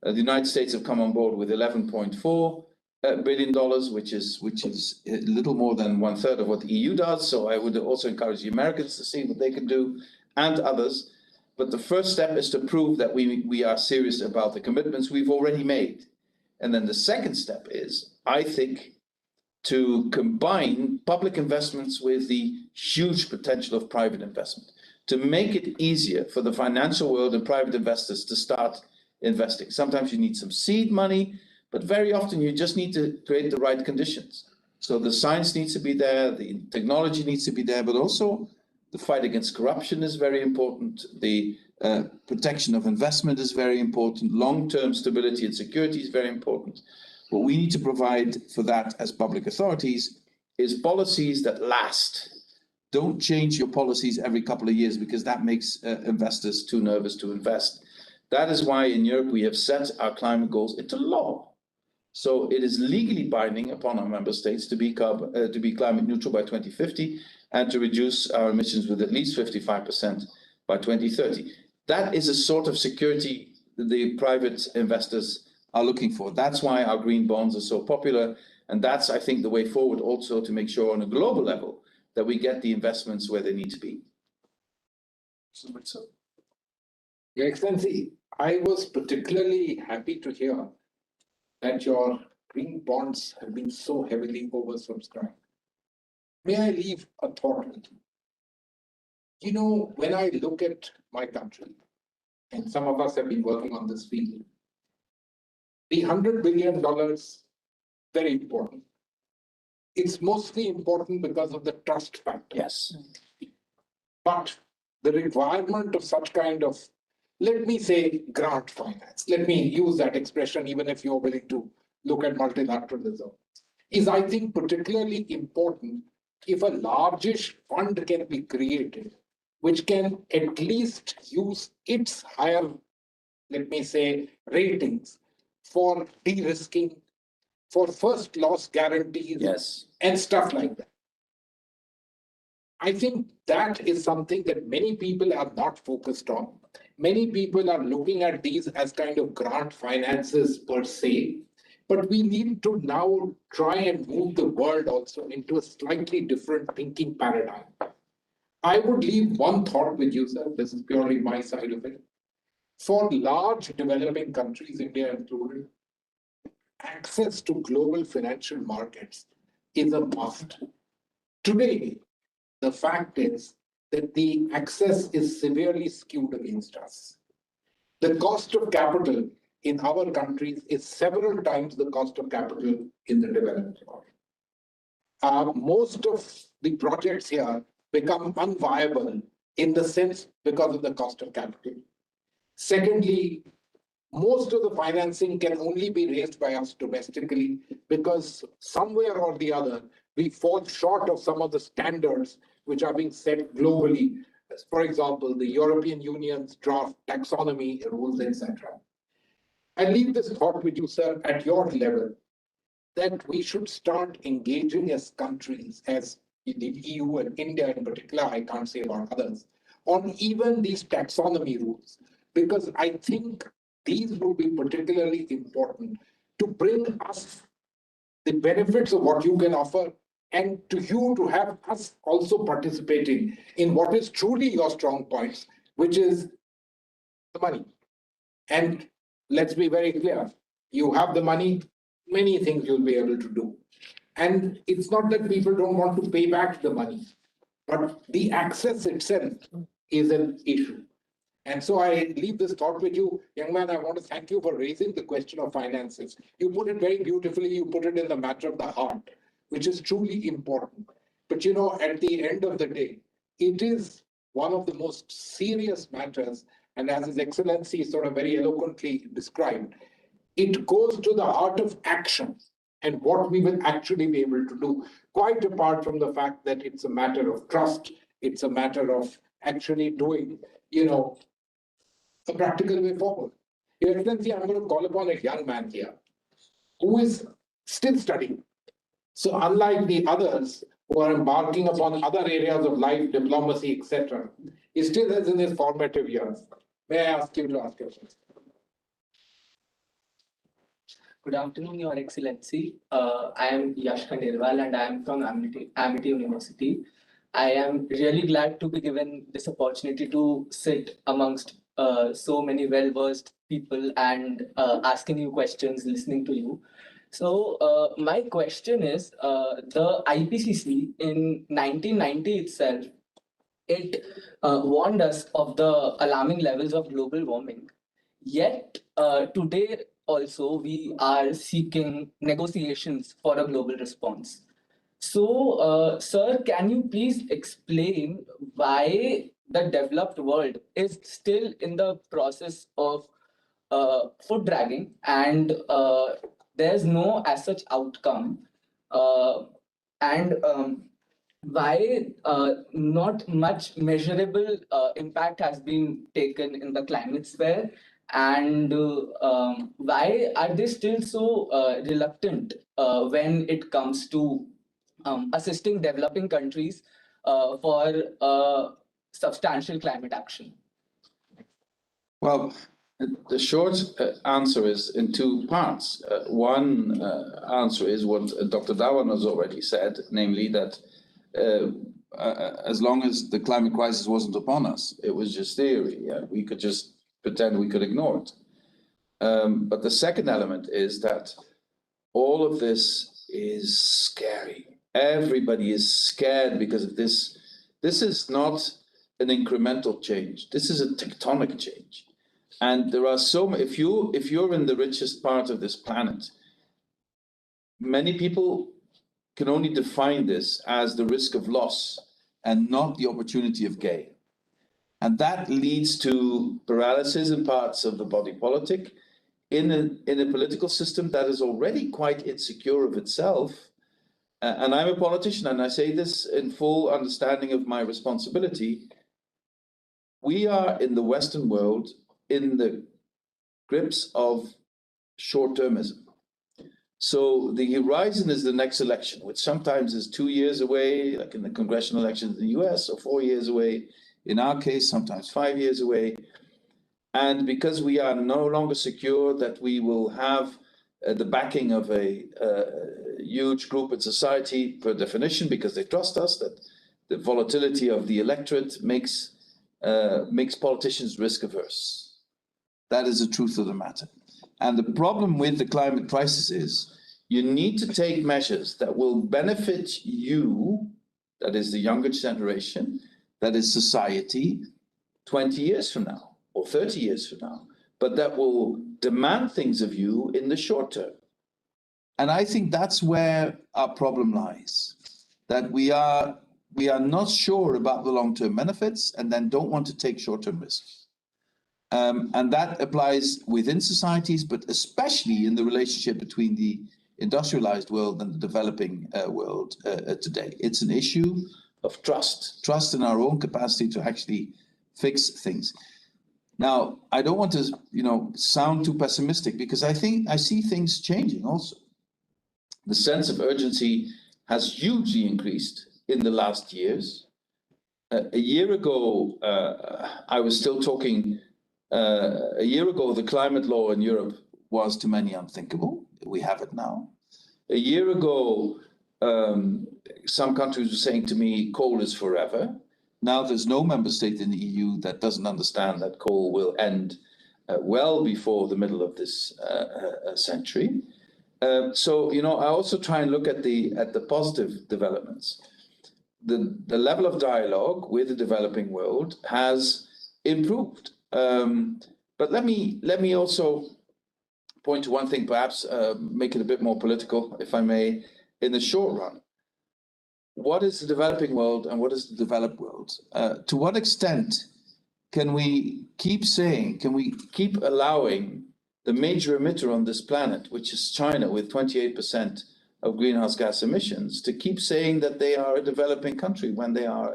The United States have come on board with $11.4 billion, which is a little more than 1/3 of what the EU does. So I would also encourage the Americans to see what they can do, and others. But the first step is to prove that we are serious about the commitments we've already made. And then the second step is, I think, to combine public investments with the huge potential of private investment, to make it easier for the financial world and private investors to start investing. Sometimes you need some seed money, but very often you just need to create the right conditions. So the science needs to be there, the technology needs to be there, but also the fight against corruption is very important. The protection of investment is very important. Long-term stability and security is very important. What we need to provide for that as public authorities is policies that last. Don't change your policies every couple of years, because that makes investors too nervous to invest. That is why in Europe we have set our climate goals into law. So it is legally binding upon our member states to be climate neutral by 2050 and to reduce our emissions with at least 55% by 2030. That is a sort of security that the private investors are looking for. That's why our green bonds are so popular. And that's, I think, the way forward also to make sure on a global level that we get the investments where they need to be. Your Excellency, I was particularly happy to hear that your green bonds have been so heavily oversubscribed. May I leave a thought with you? You know, when I look at my country, and some of us have been working on this field, the $100 billion, very important. It's mostly important because of the trust factor. Yes. But the requirement of such kind of, let me say, grant finance, let me use that expression, even if you're willing to look at multilateralism, is, I think, particularly important if a largish fund can be created, which can at least use its higher, let me say, ratings for de-risking, for first loss guarantees, Yes. and stuff like that. I think that is something that many people are not focused on. Many people are looking at these as kind of grant finances per se, but we need to now try and move the world also into a slightly different thinking paradigm. I would leave one thought with you, sir. This is purely my side of it. For large developing countries, India included, access to global financial markets is a must. Today, the fact is that the access is severely skewed against us. The cost of capital in our countries is several times the cost of capital in the developed world. Most of the projects here become unviable in the sense because of the cost of capital. Secondly, most of the financing can only be raised by us domestically because somewhere or the other, we fall short of some of the standards which are being set globally. For example, the European Union's draft taxonomy rules, etc. I leave this thought with you, sir, at your level, that we should start engaging as countries, as the EU and India in particular, I can't say about others, on even these taxonomy rules, because I think these will be particularly important to bring us the benefits of what you can offer and to you to have us also participating in what is truly your strong points, which is the money. And let's be very clear, you have the money, many things you'll be able to do. And it's not that people don't want to pay back the money, but the access itself is an issue. And so I leave this thought with you, young man. I want to thank you for raising the question of finances. You put it very beautifully. You put it in the matter of the heart, which is truly important. But you know, at the end of the day, it is one of the most serious matters. And as His Excellency sort of very eloquently described, it goes to the heart of action and what we will actually be able to do, quite apart from the fact that it's a matter of trust. It's a matter of actually doing, a practical way forward. Your Excellency, I'm going to call upon a young man here who is still studying. So unlike the others who are embarking upon other areas of life, diplomacy, etc., he still is in his formative years. May I ask you to ask your question? Good afternoon, Your Excellency. I am Yash Khandelwal and I am from Amity University. I am really glad to be given this opportunity to sit amongst so many well-versed people and asking you questions, listening to you. So my question is, the IPCC in 1990 itself, it warned us of the alarming levels of global warming. Yet today also we are seeking negotiations for a global response. So, sir, can you please explain why the developed world is still in the process of foot dragging and there's no as such outcome, and why not much measurable impact has been taken in the climate sphere, and why are they still so reluctant when it comes to assisting developing countries for substantial climate action? Well, the short answer is in two parts. One answer is what Dr. Dhawan has already said, namely that as long as the climate crisis wasn't upon us, it was just theory. Yeah? We could just pretend we could ignore it. But the second element is that all of this is scary. Everybody is scared because of this. This is not an incremental change. This is a tectonic change. And there are so many, if you're in the richest part of this planet, many people can only define this as the risk of loss and not the opportunity of gain. And that leads to paralysis in parts of the body politic in a political system that is already quite insecure of itself. And I'm a politician, and I say this in full understanding of my responsibility. We are in the Western world in the grips of short-termism. So the horizon is the next election, which sometimes is 2 years away, like in the congressional elections in the US, or 4 years away. In our case, sometimes 5 years away. And because we are no longer secure that we will have the backing of a huge group in society, per definition, because they trust us, that the volatility of the electorate makes politicians risk averse. That is the truth of the matter. And the problem with the climate crisis is you need to take measures that will benefit you, that is the younger generation, that is society, 20 years from now or 30 years from now, but that will demand things of you in the short term. And I think that's where our problem lies, that we are we are not sure about the long-term benefits and then don't want to take short-term risks. And that applies within societies, but especially in the relationship between the industrialized world and the developing world today. It's an issue of trust in our own capacity to actually fix things. Now, I don't want to, sound too pessimistic, because I see things changing also. The sense of urgency has hugely increased in the last years. A year ago, I was still talking. A year ago, the climate law in Europe was to many unthinkable. We have it now. A year ago, some countries were saying to me, coal is forever. Now there's no member state in the EU that doesn't understand that coal will end well before the middle of this century. So, I also try and look at the positive developments. The level of dialogue with the developing world has improved. But let me also point to one thing, perhaps make it a bit more political, if I may, in the short run. What is the developing world and what is the developed world? To what extent can we keep allowing the major emitter on this planet, which is China, with 28% of greenhouse gas emissions, to keep saying that they are a developing country when they are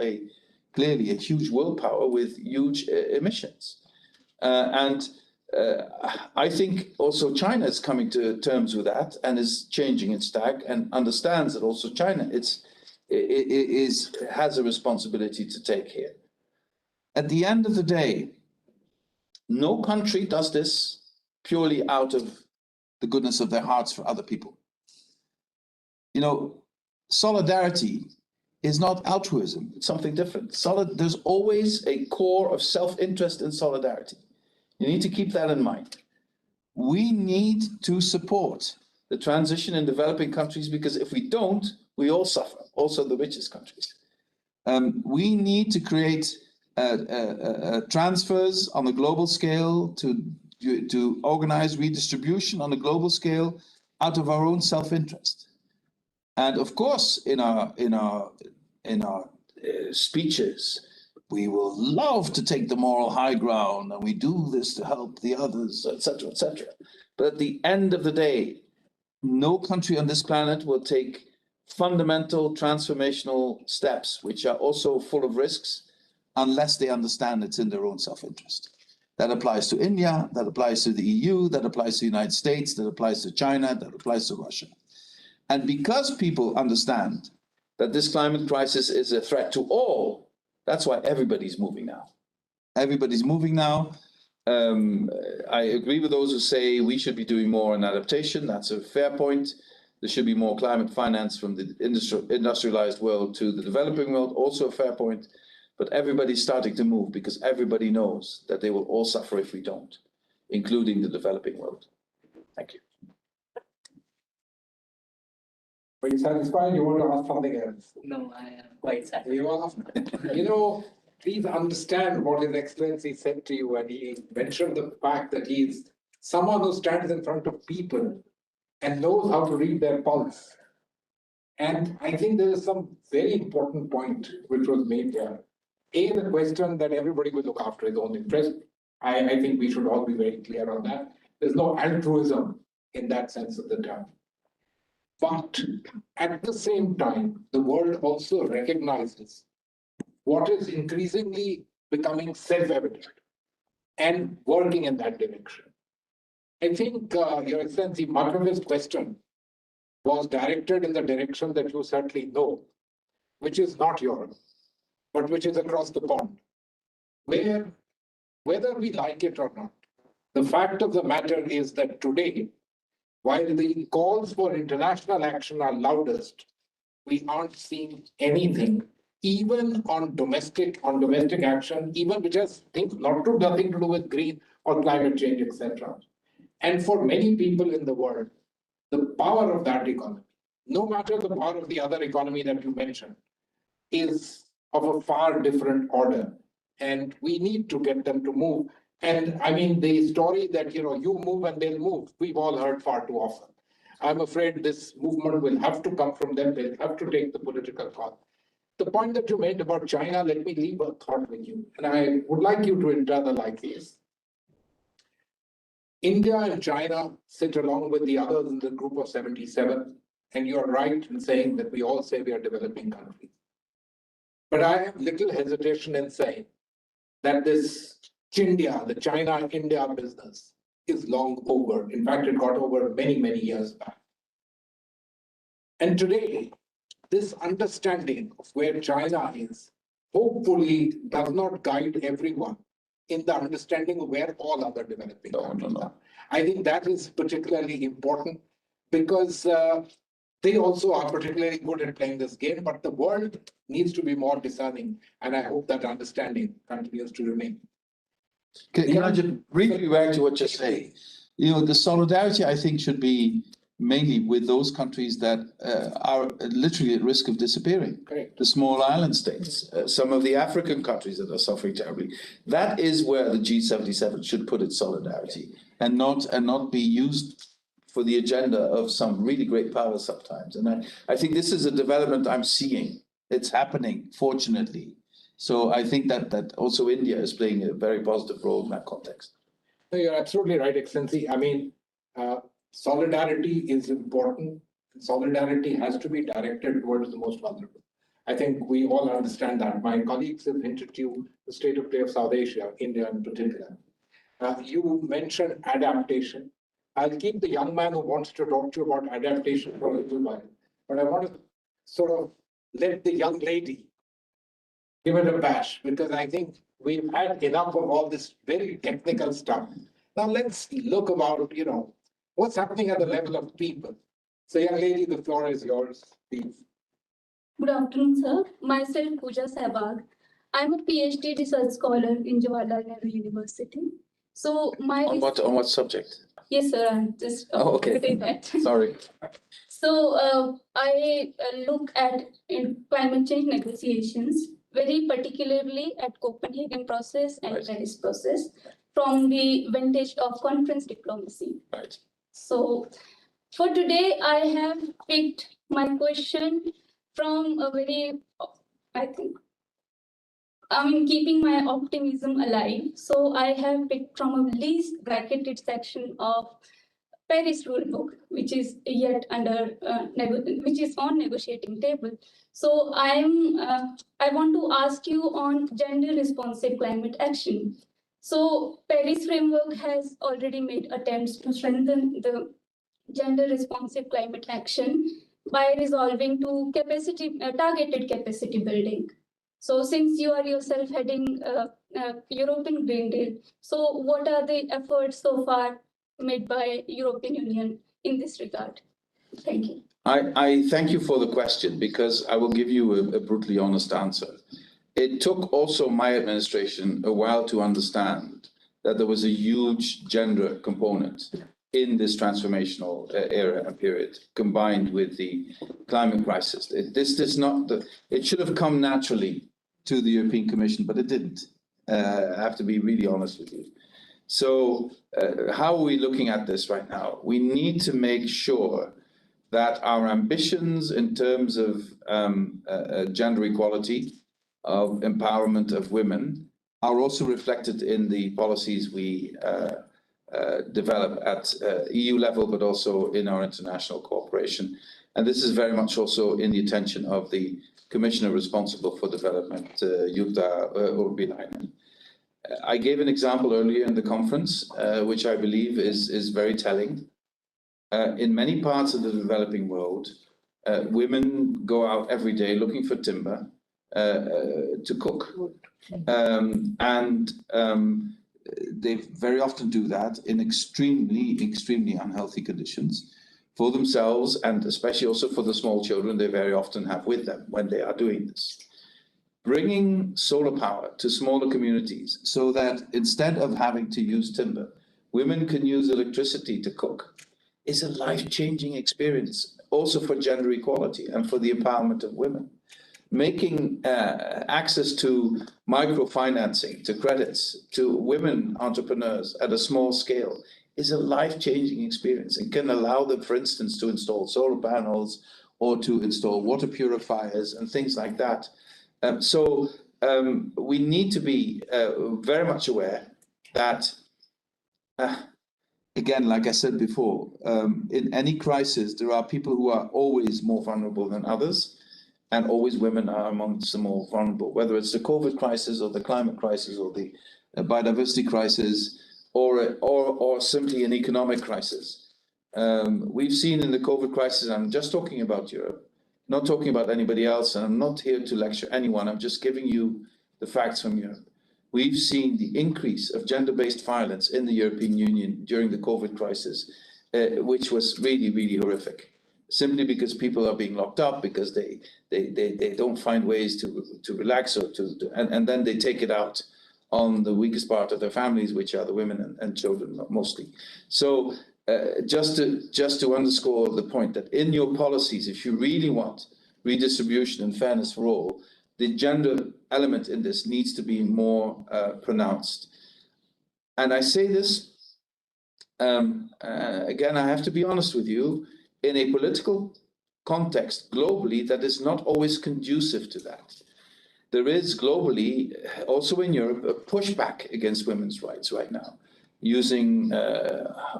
clearly a huge world power with huge emissions? I think also China is coming to terms with that and is changing its tack and understands that also China has a responsibility to take here. At the end of the day, no country does this purely out of the goodness of their hearts for other people. Solidarity is not altruism, it's something different. There's always a core of self-interest in solidarity. You need to keep that in mind. We need to support the transition in developing countries, because if we don't, we all suffer, also the richest countries. We need to create transfers on a global scale, to organize redistribution on a global scale out of our own self-interest. And of course, in our speeches, we will love to take the moral high ground, and we do this to help the others, etc., etc. But at the end of the day, no country on this planet will take fundamental transformational steps, which are also full of risks, unless they understand it's in their own self-interest. That applies to India, that applies to the EU, that applies to the United States, that applies to China, that applies to Russia. And because people understand that this climate crisis is a threat to all, that's why everybody's moving now. Everybody's moving now. I agree with those who say we should be doing more in adaptation. That's a fair point. There should be more climate finance from the industrialized world to the developing world, also a fair point. But everybody's starting to move, because everybody knows that they will all suffer if we don't, including the developing world. Thank you. Are you satisfied? You want to ask something else? No, I am quite satisfied. You are? Please understand what His Excellency said to you, and he mentioned the fact that he is someone who stands in front of people and knows how to read their pulse. And I think there is some very important point which was made there. The question that everybody will look after his own interest. I think we should all be very clear on that. There's no altruism in that sense of the term. But at the same time, the world also recognizes what is increasingly becoming self-evident and working in that direction. I think, Your Excellency, much of his question was directed in the direction that you certainly know, which is not Europe, but which is across the pond, where, whether we like it or not, the fact of the matter is that today, while the calls for international action are loudest, we aren't seeing anything, even on domestic action, even which has nothing to do with green or climate change, etc. And for many people in the world, the power of that economy, no matter the power of the other economy that you mentioned, is of a far different order. And we need to get them to move. And I mean, the story that, you move and they'll move, we've all heard far too often. I'm afraid this movement will have to come from them. They'll have to take the political call. the point that you made about China, let me leave a thought with you. And I would like you to internalize like this. India and China sit along with the others in the group of 77. And you're right in saying that we all say we are developing countries. But I have little hesitation in saying that this Chindia, the China-India business, is long over. In fact, it got over many, many years back. And today, this understanding of where China is, hopefully does not guide everyone in the understanding of where all other developing countries are. I think that is particularly important because they also are particularly good at playing this game, but the world needs to be more discerning. And I hope that understanding continues to remain. Can I just briefly react to what you're saying? You know, the solidarity, I think, should be mainly with those countries that are literally at risk of disappearing. Correct. The small island states, some of the African countries that are suffering terribly. That is where the G77 should put its solidarity and not be used for the agenda of some really great powers sometimes. And I think this is a development I'm seeing. It's happening, fortunately. So I think that also India is playing a very positive role in that context. No, you're absolutely right, Excellency. I mean, solidarity is important. Solidarity has to be directed towards the most vulnerable. I think we all understand that. My colleagues have hinted to the state of play of South Asia, India in particular. You mentioned adaptation. I'll keep the young man who wants to talk to you about adaptation for a little while, but I want to sort of let the young lady give it a bash, because I think we've had enough of all this very technical stuff. Now let's look about, what's happening at the level of people. So young lady, the floor is yours, please. Good afternoon, sir. Myself, Pooja Sehwag. I'm a PhD research scholar in Jawaharlal Nehru University. So On what subject? Yes, sir. I'm just okay. saying that. Sorry. So I look at climate change negotiations, very particularly at Copenhagen process and Right. Paris process, from the vantage of conference diplomacy. Right. So for today, I have picked my question from a very, keeping my optimism alive. So I have picked from a least bracketed section of Paris rulebook, which is yet under, which is on negotiating table. So I want to ask you on gender responsive climate action. So Paris framework has already made attempts to strengthen the gender responsive climate action by resolving to targeted capacity building. So since you are yourself heading European Green Deal, so what are the efforts so far made by European Union in this regard? Thank you. I thank you for the question, because I will give you a brutally honest answer. It took also my administration a while to understand that there was a huge gender component in this transformational era and period, combined with the climate crisis. It should have come naturally to the European Commission, but it didn't. I have to be really honest with you. So how are we looking at this right now? We need to make sure that our ambitions in terms of gender equality, of empowerment of women, are also reflected in the policies we develop at EU level, but also in our international cooperation. And this is very much also in the attention of the Commissioner responsible for development, Jutta Urpilainen. I gave an example earlier in the conference, which I believe is very telling. In many parts of the developing world, women go out every day looking for timber to cook. They very often do that in extremely unhealthy conditions for themselves, and especially also for the small children they very often have with them when they are doing this. Bringing solar power to smaller communities so that instead of having to use timber, women can use electricity to cook is a life-changing experience, also for gender equality and for the empowerment of women. Making access to microfinancing, to credits, to women entrepreneurs at a small scale is a life-changing experience and can allow them, for instance, to install solar panels or to install water purifiers and things like that. We need to be very much aware that, again, like I said before, in any crisis, there are people who are always more vulnerable than others, and always women are amongst the more vulnerable, whether it's the COVID crisis or the climate crisis or the biodiversity crisis or simply an economic crisis. We've seen in the COVID crisis, I'm just talking about Europe, not talking about anybody else, and I'm not here to lecture anyone, I'm just giving you the facts from Europe. We've seen the increase of gender-based violence in the European Union during the COVID crisis, which was really, really horrific. Simply because people are being locked up, because they don't find ways to relax or and then they take it out on the weakest part of their families, which are the women and children mostly. So just to underscore the point that in your policies, if you really want redistribution and fairness for all, the gender element in this needs to be more pronounced. And I say this, again, I have to be honest with you, in a political context globally that is not always conducive to that. There is globally, also in Europe, a pushback against women's rights right now, using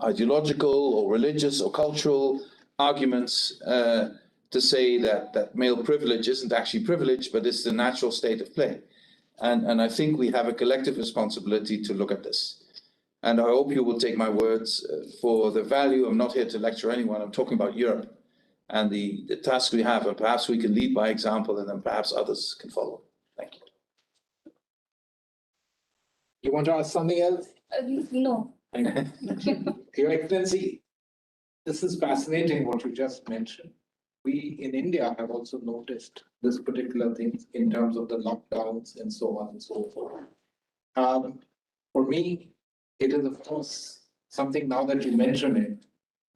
ideological or religious or cultural arguments to say that male privilege isn't actually privilege, but it's the natural state of play. And I think we have a collective responsibility to look at this. And I hope you will take my words for the value. I'm not here to lecture anyone. I'm talking about Europe and the task we have, and perhaps we can lead by example, and then perhaps others can follow. Thank you. You want to ask something else? No. Your Excellency, this is fascinating what you just mentioned. We in India have also noticed this particular thing in terms of the lockdowns and so on and so forth. For me, it is, of course, something now that you mention it,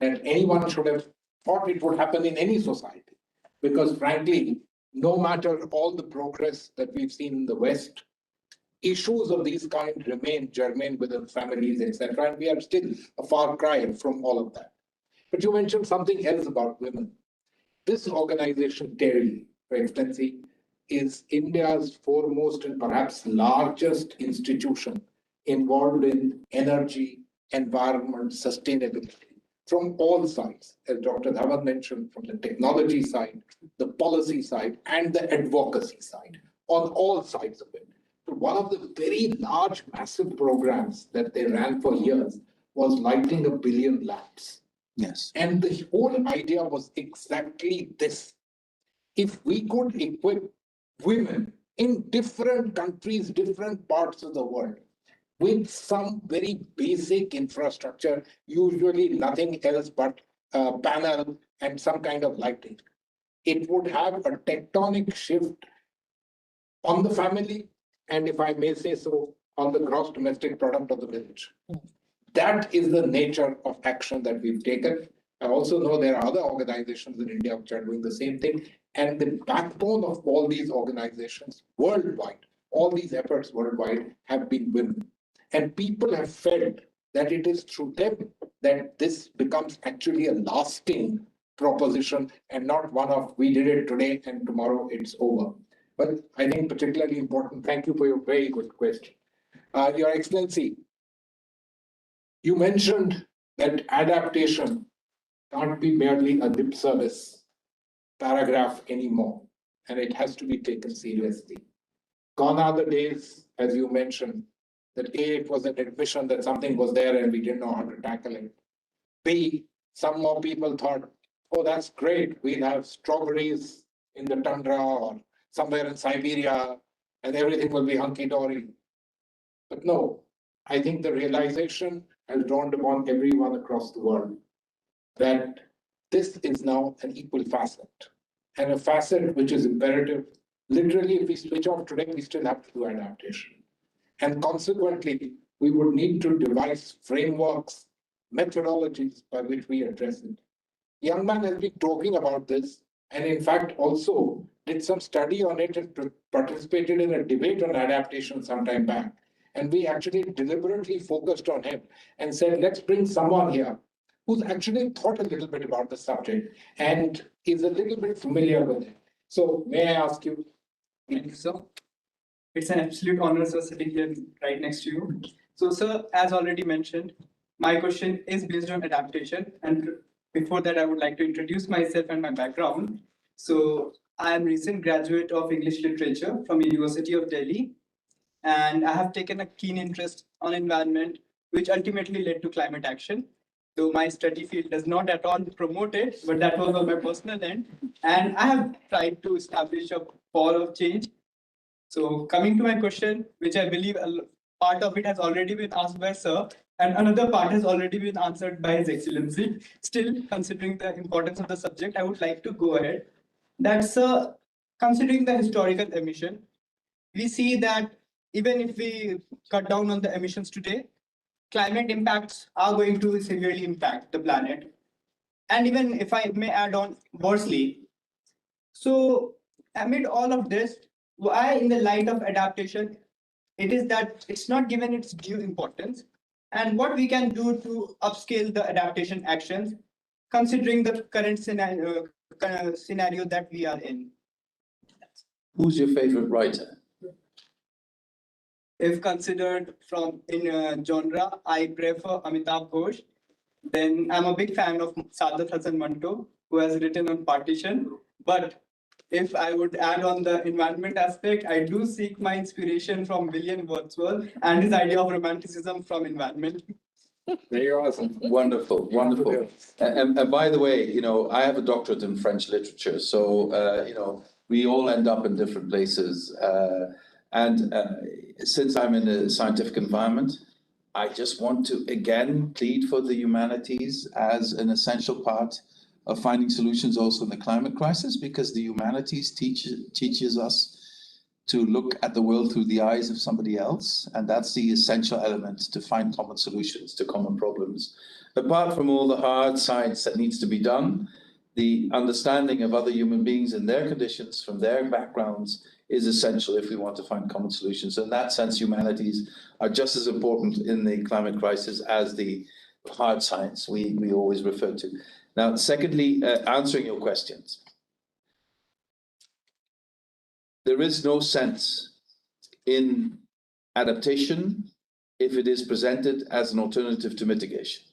that anyone should have thought it would happen in any society. Because frankly, no matter all the progress that we've seen in the West, issues of these kind remain germane within families, etc. And we are still a far cry from all of that. But you mentioned something else about women. This organization, TERI, Your Excellency, is India's foremost and perhaps largest institution involved in energy, environment, sustainability from all sides, as Dr. Dhawan mentioned, from the technology side, the policy side, and the advocacy side, on all sides of it. So one of the very large, massive programs that they ran for years was lighting 1 billion lamps. Yes. And the whole idea was exactly this. If we could equip women in different countries, different parts of the world, with some very basic infrastructure, usually nothing else but a panel and some kind of lighting, it would have a tectonic shift on the family, and if I may say so, on the gross domestic product of the village. That is the nature of action that we've taken. I also know there are other organizations in India which are doing the same thing. And the backbone of all these organizations worldwide, all these efforts worldwide have been women. And people have felt that it is through them that this becomes actually a lasting proposition and not one of we did it today and tomorrow it's over. But I think particularly important, thank you for your very good question. Your Excellency, you mentioned that adaptation can't be merely a lip service paragraph anymore, and it has to be taken seriously. Gone are the days, as you mentioned, that A, it was an admission that something was there and we didn't know how to tackle it. B, some more people thought, oh, that's great, we'll have strawberries in the tundra or somewhere in Siberia and everything will be hunky-dory. But no, I think the realization has dawned upon everyone across the world that this is now an equal facet, and a facet which is imperative. Literally, if we switch off today, we still have to do adaptation. And consequently, we would need to devise frameworks, methodologies by which we address it. Young man has been talking about this, and in fact also did some study on it and participated in a debate on adaptation some time back. And we actually deliberately focused on him and said, let's bring someone here who's actually thought a little bit about the subject and is a little bit familiar with it. So may I ask you? Thank you, sir. It's an absolute honor, sir, sitting here right next to you. So, sir, as already mentioned, my question is based on adaptation. And before that, I would like to introduce myself and my background. So, I am recent graduate of English Literature from University of Delhi. And I have taken a keen interest on environment, which ultimately led to climate action. Though my study field does not at all promote it, but that was on my personal end. And I have tried to establish a pole of change. So coming to my question, which I believe a part of it has already been asked by Sir, and another part has already been answered by His Excellency. Still, considering the importance of the subject, I would like to go ahead. That's considering the historical emission, we see that even if we cut down on the emissions today, climate impacts are going to severely impact the planet. And even if I may add on worsely, so amid all of this, why in the light of adaptation, it is that it's not given its due importance, and what we can do to upscale the adaptation actions, considering the current scenario that we are in. Who's your favorite writer? If considered from in genre, I prefer Amitabh Ghosh. Then I'm a big fan of Saadat Hasan Manto, who has written on partition. But if I would add on the environment aspect, I do seek my inspiration from William Wordsworth and his idea of romanticism from environment. Very awesome. Wonderful, wonderful. And by the way, you know, I have a doctorate in French literature, so you know, we all end up in different places. Since I'm in a scientific environment, I just want to again plead for the humanities as an essential part of finding solutions also in the climate crisis, because the humanities teaches us to look at the world through the eyes of somebody else, and that's the essential element to find common solutions to common problems. Apart from all the hard science that needs to be done, the understanding of other human beings and their conditions from their backgrounds is essential if we want to find common solutions. So in that sense, humanities are just as important in the climate crisis as the hard science we always refer to. Now, secondly, answering your questions. There is no sense in adaptation if it is presented as an alternative to mitigation.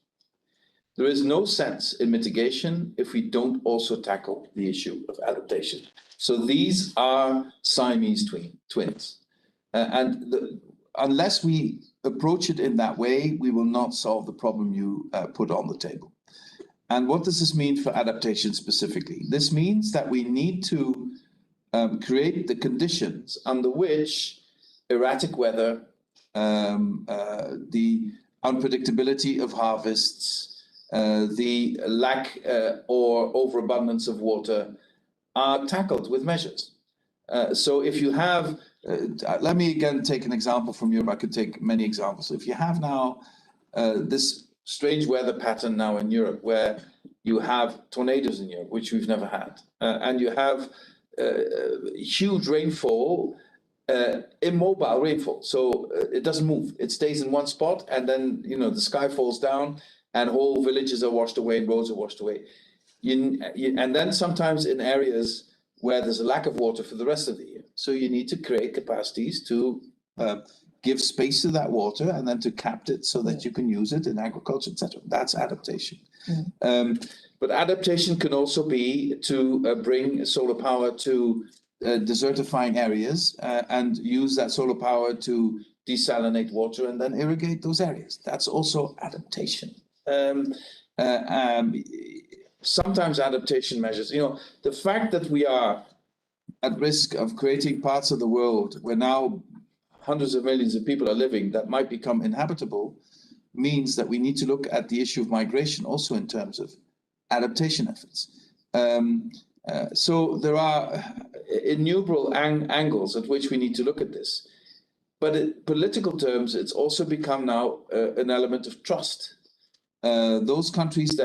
There is no sense in mitigation if we don't also tackle the issue of adaptation. So these are Siamese twins. Unless we approach it in that way, we will not solve the problem you put on the table. And what does this mean for adaptation specifically? This means that we need to create the conditions under which erratic weather, the unpredictability of harvests, the lack or overabundance of water are tackled with measures. So if you have, let me again take an example from Europe. I could take many examples. If you have now this strange weather pattern now in Europe, where you have tornadoes in Europe, which we've never had, and you have huge rainfall, immobile rainfall. So it doesn't move. It stays in one spot, and then, you know, the sky falls down and whole villages are washed away and roads are washed away. And then sometimes in areas where there's a lack of water for the rest of the year. So you need to create capacities to give space to that water and then to cap it so that you can use it in agriculture, etc. That's adaptation. But adaptation can also be to bring solar power to desertifying areas and use that solar power to desalinate water and then irrigate those areas. That's also adaptation. Sometimes adaptation measures, you know, the fact that we are at risk of creating parts of the world where now hundreds of millions of people are living that might become inhabitable means that we need to look at the issue of migration also in terms of adaptation efforts. So there are innumerable angles at which we need to look at this. But in political terms, it's also become now an element of trust. Those countries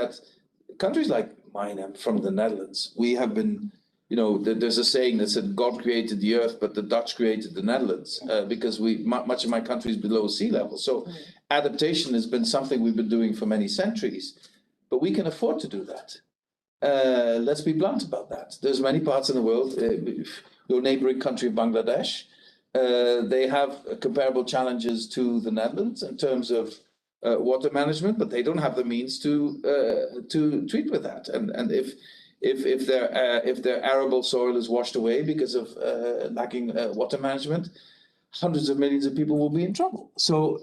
like mine, I'm from the Netherlands, we have been, you know, there's a saying that said God created the earth, but the Dutch created the Netherlands, because much of my country is below sea level. So adaptation has been something we've been doing for many centuries. but we can afford to do that. Let's be blunt about that. There's many parts in the world, your neighboring country, Bangladesh, they have comparable challenges to the Netherlands in terms of water management, but they don't have the means to treat with that. And if their arable soil is washed away because of lacking water management, hundreds of millions of people will be in trouble. So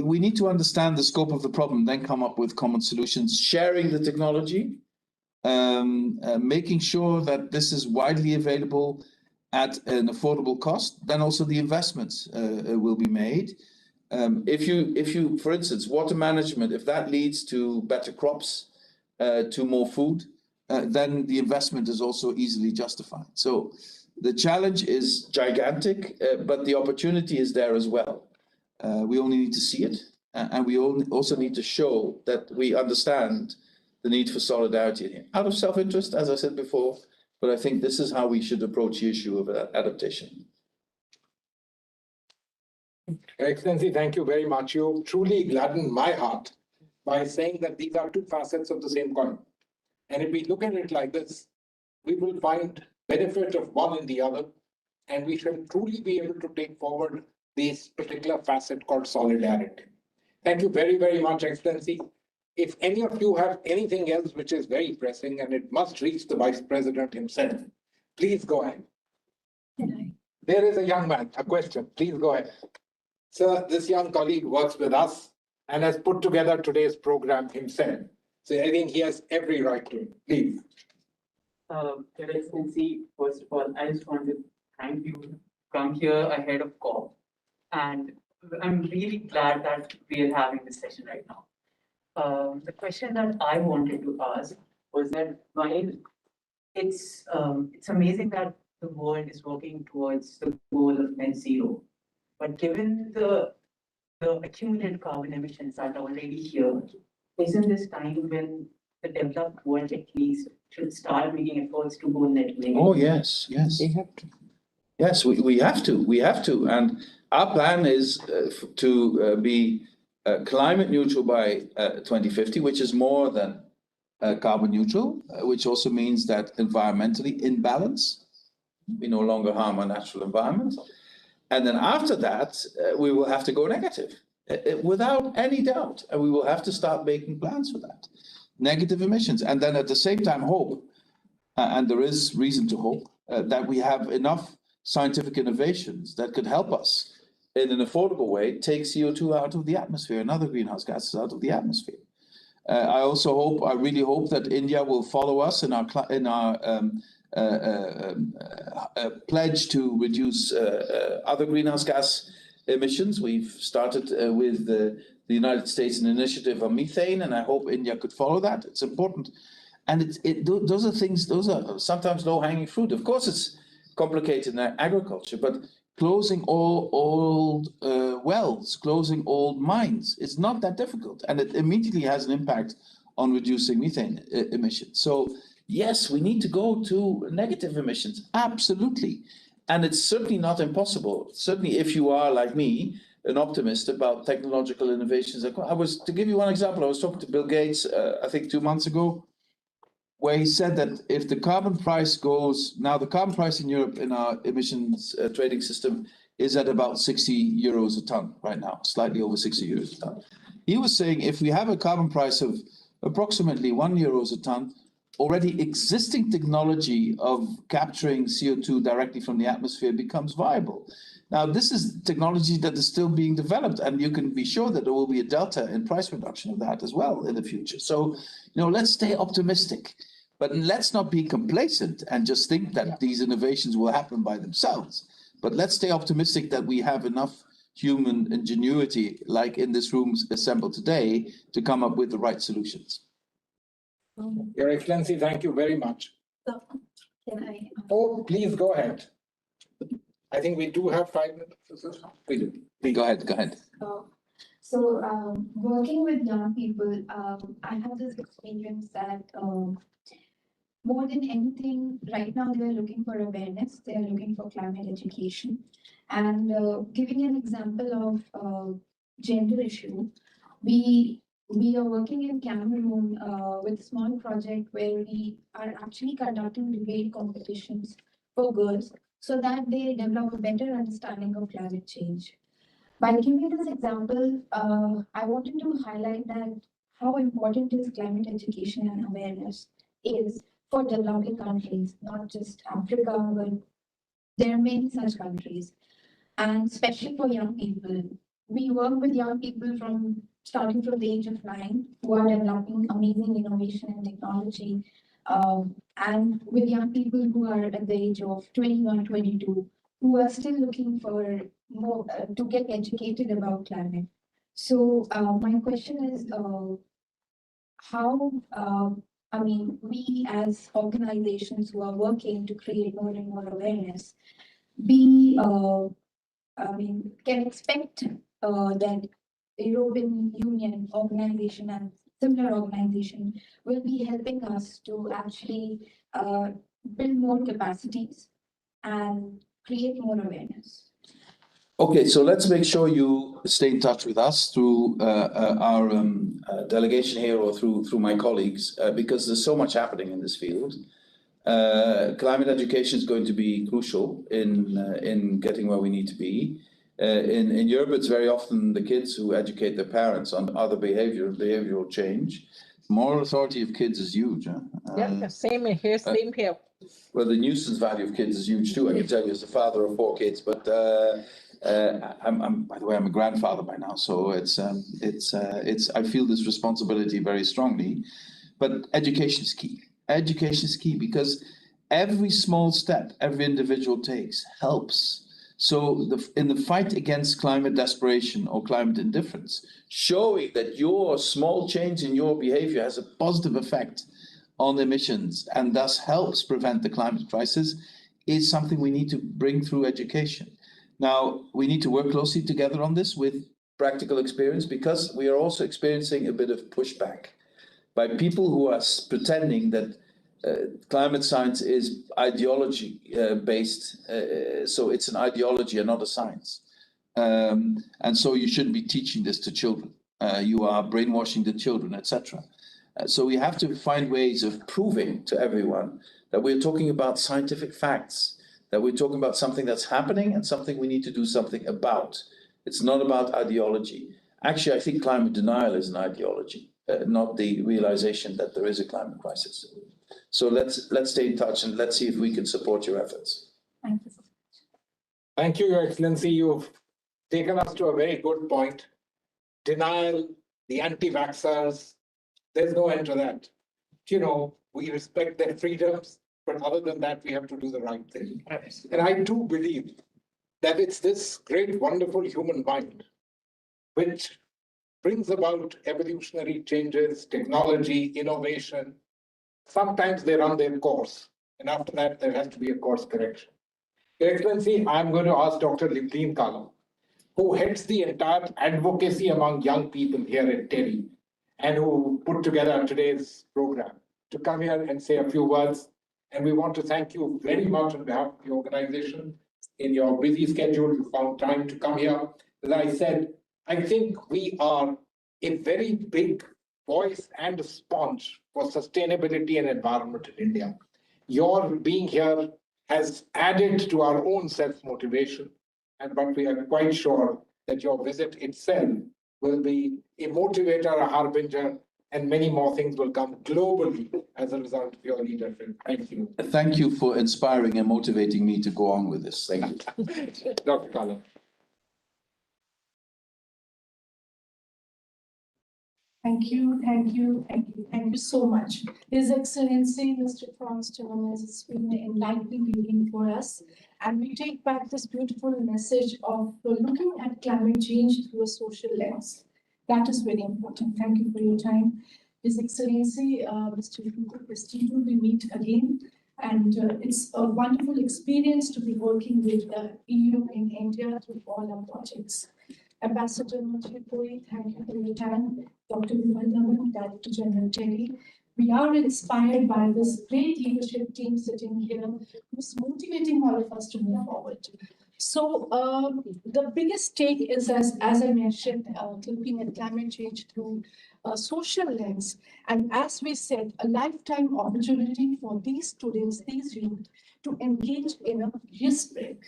we need to understand the scope of the problem, then come up with common solutions, sharing the technology, making sure that this is widely available at an affordable cost. Then also the investments will be made. If you, for instance, water management, if that leads to better crops, to more food, then the investment is also easily justified. So the challenge is gigantic, but the opportunity is there as well. We only need to see it, and we also need to show that we understand the need for solidarity out of self-interest, as I said before, but I think this is how we should approach the issue of adaptation. Your Excellency, thank you very much. You truly gladdened my heart by saying that these are two facets of the same coin. And if we look at it like this, we will find benefit of one in the other, and we shall truly be able to take forward this particular facet called solidarity. Thank you very, very much, Excellency. If any of you have anything else which is very pressing and it must reach the Vice President himself, please go ahead. There is a young man, a question. Please go ahead. Sir, this young colleague works with us and has put together today's program himself. So I think he has every right to it. Please. Your Excellency, first of all, I just want to thank you to come here ahead of COP. And I'm really glad that we are having this session right now. The question that I wanted to ask was that while it's amazing that the world is working towards the goal of net zero, but given the accumulated carbon emissions that are already here, isn't this time when the developed world at least should start making efforts to go net zero? Oh, yes, yes. They have to. Yes, we have to. And our plan is to be climate neutral by 2050, which is more than carbon neutral, which also means that environmentally in balance, we no longer harm our natural environment. And then after that, we will have to go negative, without any doubt. And we will have to start making plans for that. Negative emissions. And then at the same time, hope, and there is reason to hope, that we have enough scientific innovations that could help us in an affordable way take CO2 out of the atmosphere and other greenhouse gases out of the atmosphere. I really hope that India will follow us in our pledge to reduce other greenhouse gas emissions. We've started with the United States an initiative on methane, and I hope India could follow that. It's important. And those are sometimes low-hanging fruit. Of course, it's complicated in agriculture, but closing all old wells, closing old mines, it's not that difficult. And it immediately has an impact on reducing methane emissions. So yes, we need to go to negative emissions, absolutely. And it's certainly not impossible. Certainly if you are, like me, an optimist about technological innovations. To give you one example, I was talking to Bill Gates, I think 2 months ago, where he said that if the carbon price goes, now the carbon price in Europe in our emissions trading system is at about 60 euros a ton right now, slightly over 60 euros a ton. He was saying if we have a carbon price of approximately €1 a ton, already existing technology of capturing CO2 directly from the atmosphere becomes viable. Now, this is technology that is still being developed, and you can be sure that there will be a delta in price reduction of that as well in the future. So, let's stay optimistic, but let's not be complacent and just think that these innovations will happen by themselves. But let's stay optimistic that we have enough human ingenuity, like in this room assembled today, to come up with the right solutions. Your Excellency, thank you very much. So, can I? Oh, please go ahead. I think we do have 5 minutes. We do. Please. Go ahead. Working with young people, I have this experience that more than anything, right now they are looking for awareness, they are looking for climate education. And giving an example of gender issue, we we are working in Cameroon with a small project where we are actually conducting debate competitions for girls so that they develop a better understanding of climate change. By giving this example, I wanted to highlight that how important is climate education and awareness is for developing countries, not just Africa, but there are many such countries, and especially for young people. We work with young people from starting from the age of 9 who are developing amazing innovation and technology, and with young people who are at the age of 21, 22, who are still looking for more to get educated about climate. So my question is, how we as organizations who are working to create more and more awareness, we can expect that the European Union organization and similar organization will be helping us to actually build more capacities and create more awareness. Okay, so let's make sure you stay in touch with us through our delegation here or through my colleagues, because there's so much happening in this field. Climate education is going to be crucial in getting where we need to be. In Europe, it's very often the kids who educate their parents on other behavioral change. Moral authority of kids is huge. Huh? Yeah, same here, same here. Well, the nuisance value of kids is huge too. I can tell you, as the father of 4 kids, but by the way, I'm a grandfather by now, so it's I feel this responsibility very strongly. But education is key. Education is key because every small step every individual takes helps. So in the fight against climate desperation or climate indifference, showing that your small change in your behavior has a positive effect on emissions and thus helps prevent the climate crisis is something we need to bring through education. Now, we need to work closely together on this with practical experience, because we are also experiencing a bit of pushback by people who are pretending that climate science is ideology based, so it's an ideology and not a science. And so you shouldn't be teaching this to children. You are brainwashing the children, etc. So we have to find ways of proving to everyone that we're talking about scientific facts, that we're talking about something that's happening and something we need to do something about. It's not about ideology. Actually, I think climate denial is an ideology, not the realization that there is a climate crisis. So let's stay in touch and let's see if we can support your efforts. Thank you. Thank you, Your Excellency. You've taken us to a very good point. Denial, the anti-vaxxers, there's no end to that. You know, we respect their freedoms, but other than that, we have to do the right thing. And I do believe that it's this great, wonderful human mind which brings about evolutionary changes, technology, innovation. Sometimes they run their course, and after that, there has to be a course correction. Your Excellency, I'm going to ask Dr. Livleen Kala, who heads the entire advocacy among young people here at TERI, and who put together today's program, to come here and say a few words. And we want to thank you very much on behalf of the organization. In your busy schedule, you found time to come here. As I said, I think we are a very big voice and a sponge for sustainability and environment in India. Your being here has added to our own self-motivation, but we are quite sure that your visit itself will be a motivator, a harbinger, and many more things will come globally as a result of your leadership. Thank you. Thank you for inspiring and motivating me to go on with this. Thank you. Dr. Kala. Thank you so much. His Excellency, Mr. Frans Timmermans, it's been an enlightening evening for us. And we take back this beautiful message of looking at climate change through a social lens. That is very important. Thank you for your time. His Excellency, Mr. Prestido, we meet again. And it's a wonderful experience to be working with EU in India through all our projects. Ambassador Muthiapuri, thank you for your time. Dr. Vimal, Director General TERI. We are inspired by this great leadership team sitting here who's motivating all of us to move forward. So the biggest take is, as I mentioned, looking at climate change through a social lens. And as we said, a lifetime opportunity for these students, these youth, to engage in a risk break.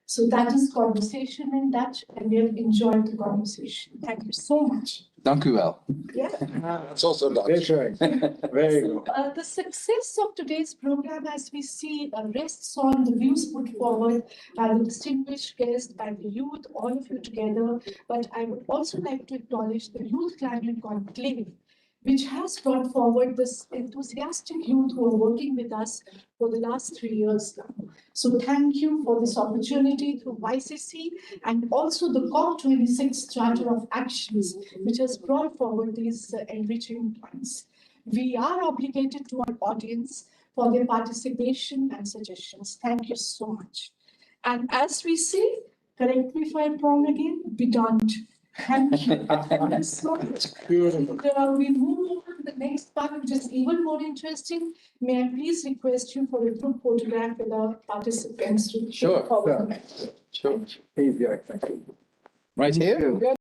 So that is conversation in Dutch, and we have enjoyed the conversation. Thank you so much. Dank u wel. Yeah. That's also Dutch. That's right. Very good. The success of today's program, as we see, rests on the views put forward by the distinguished guests, by the youth, all of you together. But I would also like to acknowledge the Youth Climate Conclave, which has brought forward this enthusiastic youth who are working with us for the last 3 years now. So thank you for this opportunity through YCC and also the COP26 Charter of Actions, which has brought forward these enriching points. We are obligated to our audience for their participation and suggestions. Thank you so much. And as we say, correct me if I'm wrong again, we don't. Thank you. Thank you so much. Beautiful. And, we move on to the next part, which is even more interesting. May I please request you for a group photograph with our participants to Sure. forward. Sure. Please, yeah, thank you. Right here?